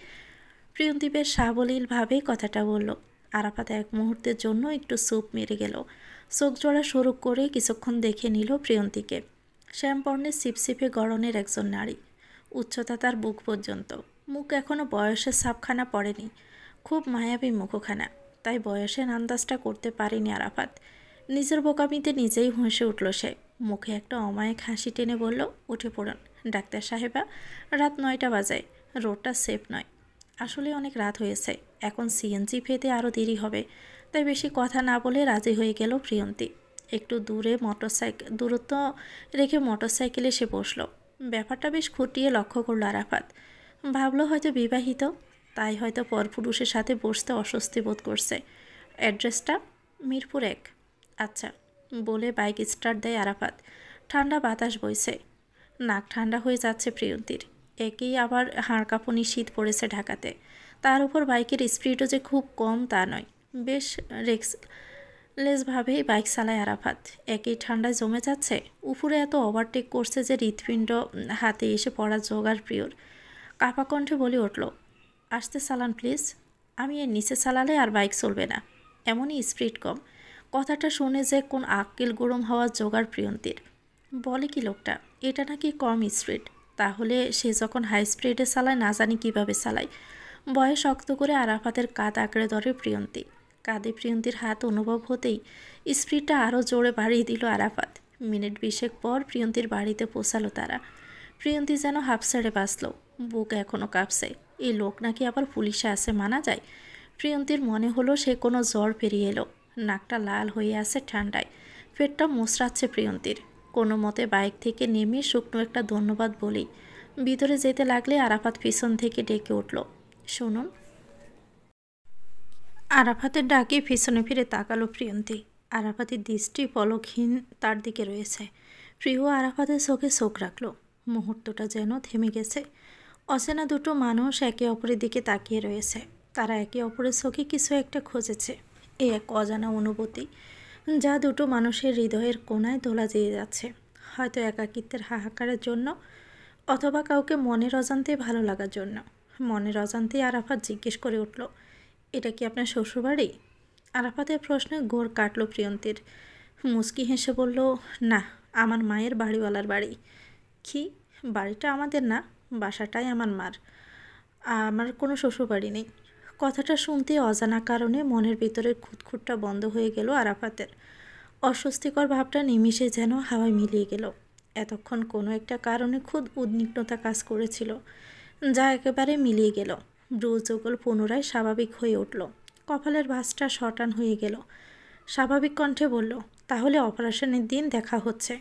প্রিয়ন্তী বেশ সাবলীলভাবে কথাটা বলল। আরাফাত এক মুহূর্তের জন্য একটু চুপ মেরে গেল। চোখ জোড়া সরু করে কিছুক্ষণ দেখে নিল প্রিয়ন্তীকে। শ্যামবর্ণের সিপসিপে গড়নের একজন নারী। উচ্চতা তার বুক পর্যন্ত। মুখ এখনও বয়সের ছাপখানা পড়েনি। খুব মায়াবী মুখখানা। তাই বয়সের আন্দাজটা করতে পারেনি আরাফাত। নিজের বোকামিতে নিজেই হেসে উঠল সে। মুখে একটা অমায়িক হাসি টেনে বলল, উঠে পড়ুন ডাক্তার সাহেবা, রাত 9টা বাজে, রোডটা সেফ নয়। আসলে অনেক রাত হয়েছে, এখন সিএনজি পেতে আরও দেরি হবে। তাই বেশি কথা না বলে রাজি হয়ে গেল প্রিয়ন্তী। একটু দূরত্ব রেখে মোটরসাইকেলে সে বসলো। ব্যাপারটা বেশ খুঁটিয়ে লক্ষ্য করল আরাফাত। ভাবলো হয়তো বিবাহিত, তাই হয়তো পরপুরুষের সাথে বসতে অস্বস্তি বোধ করছে। অ্যাড্রেসটা মিরপুর 1। আচ্ছা, বলে বাইক স্টার্ট দেয় আরাফাত। ঠান্ডা বাতাস বইছে। নাক ঠান্ডা হয়ে যাচ্ছে প্রিয়ন্তীর। একেই আবার হাড়কাঁপুনি শীত পড়েছে ঢাকাতে। তার উপর বাইকের স্পিডও যে খুব কম তা নয়। বেশ রেক্সলেসভাবেই বাইক চালায় আরাফাত। একেই ঠান্ডায় জমে যাচ্ছে, উপরে এত ওভারটেক করছে যে হৃৎপিণ্ড হাতে এসে পড়া জোগাড় প্রিয়র। কাপা কণ্ঠে বলে উঠল, আসতে চালান প্লিজ। আমি এর নিচে চালালে আর বাইক চলবে না, এমনই স্পিড কম। কথাটা শুনে যে কোন আক্কেল গরম হওয়ার জোগাড় প্রিয়ন্তীর। বলে কি লোকটা, এটা নাকি কম স্পিড? তাহলে সে যখন হাই স্পিডে চালায় না জানি কিভাবে চালায়। ভয়ে শক্ত করে আরাফাতের কাঁধ আঁকড়ে ধরে প্রিয়ন্তী। কাঁধে প্রিয়ন্তীর হাত অনুভব হতেই স্পিডটা আরও জোরে বাড়িয়ে দিল আরাফাত। মিনিট 20 পর প্রিয়ন্তীর বাড়িতে পৌঁছালো তারা। প্রিয়ন্তী যেন হাফ ছেড়ে বাঁচল। বুক এখনও কাঁপছে। এই লোক নাকি আবার পুলিশে আছে মানা যায়? প্রিয়ন্তীর মনে হলো সে কোনো জ্বর পেরিয়ে এলো। নাকটা লাল হয়ে আছে ঠান্ডায়। পেটটা মোচড়াচ্ছে প্রিয়ন্তীর। কোনো মতে বাইক থেকে নেমে শুকনো একটা ধন্যবাদ বলেই ভিতরে যেতে লাগলে আরাফাত পিছন থেকে ডেকে উঠল, শুনুন। আরাফাতের ডাকে পিছনে ফিরে তাকালো প্রিয়ন্তী। আরাফাতের দৃষ্টি পলকহীন তার দিকে রয়েছে। প্রিয় আরাফাতের চোখে চোখ রাখল। মুহূর্তটা যেন থেমে গেছে। অচেনা দুটো মানুষ একে অপরের দিকে তাকিয়ে রয়েছে। তারা একে অপরের চোখে কিছু একটা খুঁজেছে। এই এক অজানা অনুভূতি, যা দুটো মানুষের হৃদয়ের কোণায় দোলা দিয়ে যাচ্ছে। হয়তো একাকিত্বের হাহাকারের জন্য, অথবা কাউকে মনের অজান্তেই ভালো লাগার জন্য। মনের অজান্তেই আরাফাত জিজ্ঞেস করে উঠল, এটা কি আপনার শ্বশুরবাড়ি? আরাফাতের প্রশ্নে গোড় কাটল প্রিয়ন্তীর। মুচকি হেসে বলল, না, আমার মায়ের বাড়িওয়ালার বাড়ি। কি? বাড়িটা আমাদের না, বাসাটাই আমার মার। আমার কোনো শ্বশুরবাড়ি নেই। কথাটা শুনতে অজানা কারণে মনের ভিতরের খুঁতখুঁতটা বন্ধ হয়ে গেল আরাফাতের। অস্বস্তিকর ভাবটা নিমিষে যেন হাওয়ায় মিলিয়ে গেল। এতক্ষণ কোনো একটা কারণে খুব উদ্বিগ্নতা কাজ করেছিল, যা একেবারে মিলিয়ে গেল। ব্রুজগল পুনরায় স্বাভাবিক হয়ে উঠল। কপালের ভাঁজটা শটান হয়ে গেল। স্বাভাবিক কণ্ঠে বলল, তাহলে অপারেশনের দিন দেখা হচ্ছে।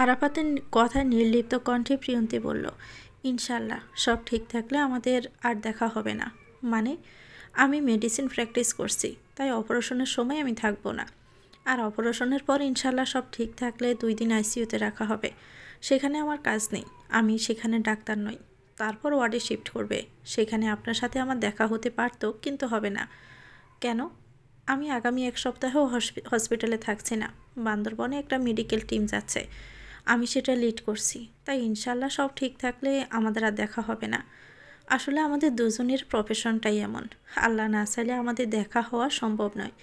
আরাফাতের কথায় নির্লিপ্ত কণ্ঠে প্রিয়ন্তী বলল, ইনশাল্লাহ সব ঠিক থাকলে আমাদের আর দেখা হবে না। মানে, আমি মেডিসিন প্র্যাকটিস করছি, তাই অপারেশনের সময় আমি থাকবো না। আর অপারেশনের পর ইনশাল্লাহ সব ঠিক থাকলে 2 দিন আইসিইউতে রাখা হবে। সেখানে আমার কাজ নেই, আমি সেখানে ডাক্তার নই। তারপর ওয়ার্ডে শিফট করবে। সেখানে আপনার সাথে আমার দেখা হতে পারতো, কিন্তু হবে না। কেন? আমি আগামী 1 সপ্তাহেও হসপিটালে থাকছি না। বান্দরবনে একটা মেডিকেল টিম যাচ্ছে, আমি সেটা লিড করছি। তাই ইনশাল্লাহ সব ঠিক থাকলে আমাদের আর দেখা হবে না। আসলে আমাদের দুজনের প্রফেশনটাই এমন, আল্লাহ না চাইলে আমাদের দেখা হওয়া সম্ভব নয়।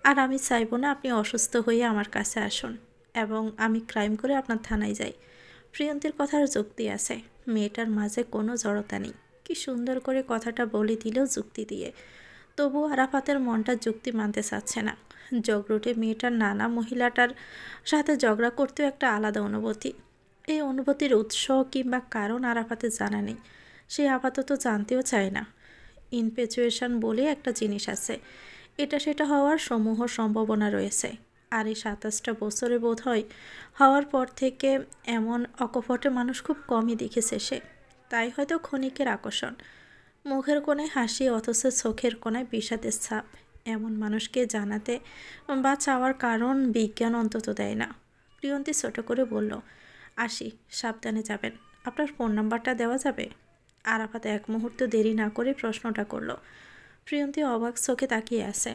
আর আমি চাইবো না আপনি অসুস্থ হয়ে আমার কাছে আসুন এবং আমি ক্রাইম করে আপনার থানায় যাই। প্রিয়ন্তীর কথার যুক্তি আছে, মেয়েটার মাঝে কোনো জড়তা নেই। কি সুন্দর করে কথাটা বলে দিল যুক্তি দিয়ে। তবু আরাফাতের মনটা যুক্তি মানতে চাচ্ছে না। জগরুটে মেয়েটার নানা মহিলাটার সাথে ঝগড়া করতেও একটা আলাদা অনুভূতি। এই অনুভূতির উৎস কিংবা কারণ আরাফাতের জানা নেই। সে আপাতত জানতেও চায় না। ইনফ্যাচুয়েশন বলে একটা জিনিস আছে, এটা সেটা হওয়ার সমূহ সম্ভাবনা রয়েছে। আর এই 27টা বছরে বোধ হয় হওয়ার পর থেকে এমন অকপটে মানুষ খুব কমই দেখেছে সে। তাই হয়তো ক্ষণিকের আকর্ষণ, মুখের কোণায় হাসি অথচ চোখের কোণায় বিষাদের ছাপ, এমন মানুষকে জানাতে বা চাওয়ার কারণ বিজ্ঞান অন্তত দেয় না। প্রিয়ন্তী ছোট করে বলল, আসি, সাবধানে যাবেন। আপনার ফোন নাম্বারটা দেওয়া যাবে? আরাফাত এক মুহূর্ত দেরি না করে প্রশ্নটা করলো। প্রিয়ন্তী অবাক চোখে তাকিয়ে আছে।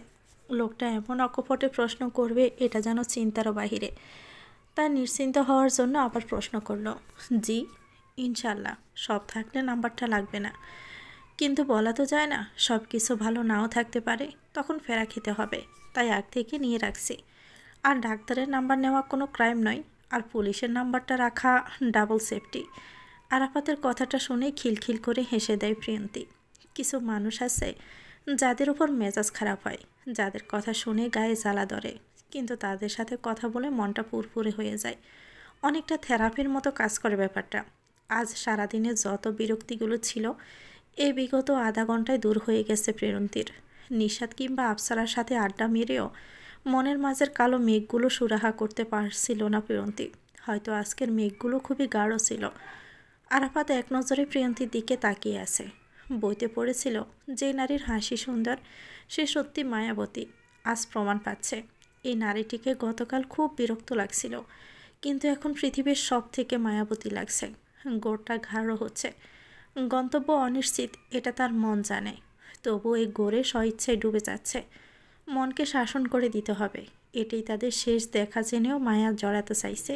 লোকটা এমন অকপটে প্রশ্ন করবে এটা যেন চিন্তারও বাহিরে। তার নিশ্চিন্ত হওয়ার জন্য আবার প্রশ্ন করলো, জি ইনশাল্লাহ, সব থাকলে নাম্বারটা লাগবে না। কিন্তু বলা তো যায় না, সব কিছু ভালো নাও থাকতে পারে, তখন ফেরা খেতে হবে। তাই আগ থেকে নিয়ে রাখছি। আর ডাক্তারের নাম্বার নেওয়া কোনো ক্রাইম নয়, আর পুলিশের নাম্বারটা রাখা ডাবল সেফটি। আরাফাতের কথাটা শুনে খিলখিল করে হেসে দেয় প্রিয়ন্তী। কিছু মানুষ আছে যাদের উপর মেজাজ খারাপ হয়, যাদের কথা শুনে গায়ে জ্বালা ধরে, কিন্তু তাদের সাথে কথা বলে মনটা পুরপুরে হয়ে যায়। অনেকটা থেরাপির মতো কাজ করে ব্যাপারটা। আজ সারাদিনে যত বিরক্তিগুলো ছিল, এই বিগত আধা ঘন্টায় দূর হয়ে গেছে প্রিয়ন্তীর। নিশাত কিংবা আফসারার সাথে আড্ডা মেরেও মনের মাঝের কালো মেঘগুলো সুরাহা করতে পারছিল না প্রিয়ন্তী। হয়তো আজকের মেঘগুলো খুবই গাঢ় ছিল। আরাফাত এক নজরে প্রিয়ন্তীর দিকে তাকিয়ে আছে। বইতে পড়েছিল, যে নারীর হাসি সুন্দর সে সত্যি মায়াবতী। আজ প্রমাণ পাচ্ছে। এই নারীটিকে গতকাল খুব বিরক্ত লাগছিল, কিন্তু এখন পৃথিবীর সব থেকে মায়াবতী লাগছে। গোড়টা গাঢ় হচ্ছে, গন্তব্য অনিশ্চিত, এটা তার মন জানে। তবু এই গোরে স্বইচ্ছায় ডুবে যাচ্ছে। মনকে শাসন করে দিতে হবে, এটাই তাদের শেষ দেখা জেনেও মায়া জড়াতে চাইছে।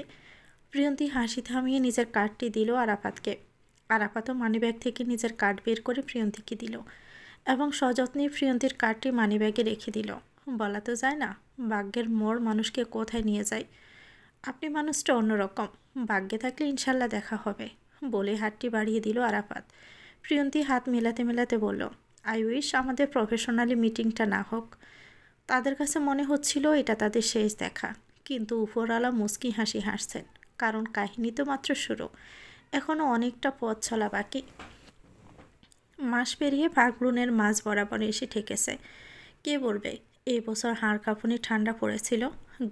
প্রিয়ন্তী হাসি থামিয়ে নিজের কার্ডটি দিল আরাফাতকে। আরাফাতও মানিব্যাগ থেকে নিজের কার্ড বের করে প্রিয়ন্তীকে দিল এবং সযত্নে প্রিয়ন্তীর কার্ডটি মানিব্যাগে রেখে দিল। বলা তো যায় না, ভাগ্যের মোড় মানুষকে কোথায় নিয়ে যায়। আপনি মানুষটা অন্যরকম, ভাগ্যে থাকলে ইনশাল্লাহ দেখা হবে, বলে হাতটি বাড়িয়ে দিল আরাফাত। প্রিয়ন্তী হাত মেলাতে মেলাতে বলল, আই উইশ আমাদের প্রফেশনালি মিটিংটা না হোক। তাদের কাছে মনে হচ্ছিল এটা তাদের শেষ দেখা, কিন্তু উপরওয়ালা মুচকি হাসি হাসছেন, কারণ কাহিনী তো মাত্র শুরু, এখনও অনেকটা পথ চলা বাকি। মাস পেরিয়ে ফাল্গুনের মাঝ বরাবর এসে ঠেকেছে। কে বলবে এই বছর হাড় কাঁপুনি ঠান্ডা পড়েছিল।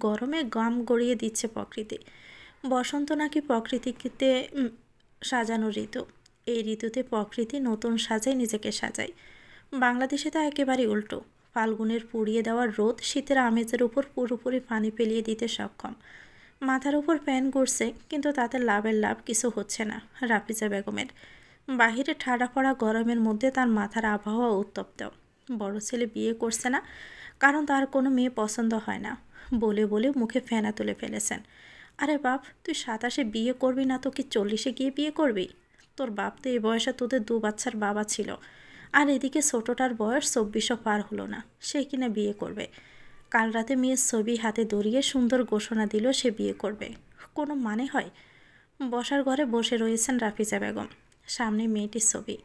গরমে গাম গড়িয়ে দিচ্ছে প্রকৃতি। বসন্ত নাকি প্রকৃতিতে সাজানো ঋতু। এই ঋতুতে প্রকৃতি নতুন সাজায় নিজেকে সাজায়। বাংলাদেশে তা একেবারেই উল্টো। ফাল্গুনের পুড়িয়ে দেওয়া রোদ শীতের আমেজের উপর পুরোপুরি পানি পেলিয়ে দিতে সক্ষম। মাথার উপর ফ্যান ঘুরছে, কিন্তু তাতে লাভের লাভ কিছু হচ্ছে না রাফিজা বেগমের। বাহিরে ঠাড়া পড়া গরমের মধ্যে তার মাথার আবহাওয়া উত্তপ্ত। বড় ছেলে বিয়ে করছে না, কারণ তার কোনো মেয়ে পছন্দ হয় না বলে বলে মুখে ফেনা তুলে ফেলেছেন। আরে বাপ, তুই 27-এ বিয়ে করবি না তো কি 40-এ গিয়ে বিয়ে করবি? তোর বাপ তো এই বয়সে তোদের 2 বাচ্চার বাবা ছিল, আর এদিকে ছোটোটার বয়স 24ও পার হলো না, সে কিনা বিয়ে করবে। কাল রাতে মেয়ের ছবি হাতে ধরিয়ে সুন্দর ঘোষণা দিল সে বিয়ে করবে। কোনো মানে হয়? বসার ঘরে বসে রয়েছেন রাফিজা বেগম, সামনে মেয়েটির ছবি।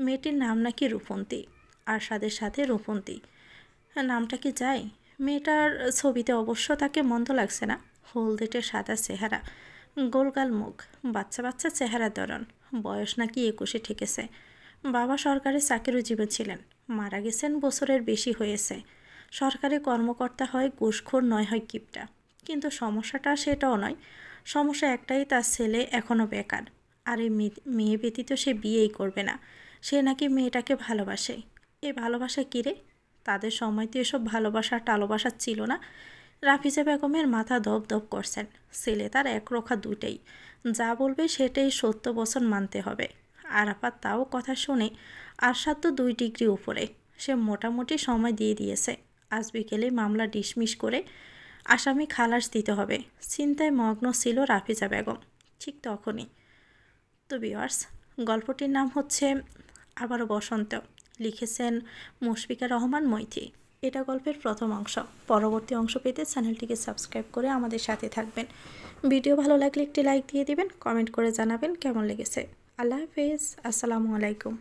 মেয়েটির নাম নাকি রূপন্তী, আর সাথে সাথে রূপন্তী নামটা কি যায়? মেয়েটার ছবিতে অবশ্য তাকে মন্দ লাগছে না। হলদেটে সাদা চেহারা, গোলগাল মুখ, বাচ্চা বাচ্চা চেহারা ধরন। বয়স নাকি 21-এ ঠেকেছে। বাবা সরকারি চাকরিজীবী ছিলেন, মারা গেছেন বছরের বেশি হয়েছে। সরকারি কর্মকর্তা হয় ঘুষখোর, নয় হয় কিপটা। কিন্তু সমস্যাটা সেটাও নয়। সমস্যা একটাই, তার ছেলে এখনও বেকার। আর এই মেয়ে ব্যতীত সে বিয়েই করবে না। সে নাকি মেয়েটাকে ভালোবাসে। এই ভালোবাসা কী রে? তাদের সময় তো এসব ভালোবাসা টালোবাসা ছিল না। রাফিজা বেগমের মাথা দপ দপ করছেন। ছেলে তার একরোখা দুইটাই, যা বলবে সেটাই সত্য বচন মানতে হবে। আরাফাত তাও কথা শুনে, আরশাদ তো 2 ডিগ্রি উপরে, সে মোটামুটি সময় দিয়ে দিয়েছে। আজ বিকেলে মামলা ডিসমিস করে আসামি খালাস দিতে হবে। চিন্তায় মগ্ন ছিল রাফিজা বেগম। ঠিক তখনই তো ভিউয়ার্স, গল্পটির নাম হচ্ছে আবারও বসন্ত। লিখেছেন মুশফিকা রহমান মৈথি। এটা গল্পের প্রথম অংশ। পরবর্তী অংশ পেতে চ্যানেলটিকে সাবস্ক্রাইব করে আমাদের সাথে থাকবেন। ভিডিও ভালো লাগলে একটি লাইক দিয়ে দিবেন, কমেন্ট করে জানাবেন কেমন লেগেছে। আল্লাহ হাফেজ, আসসালামু আলাইকুম।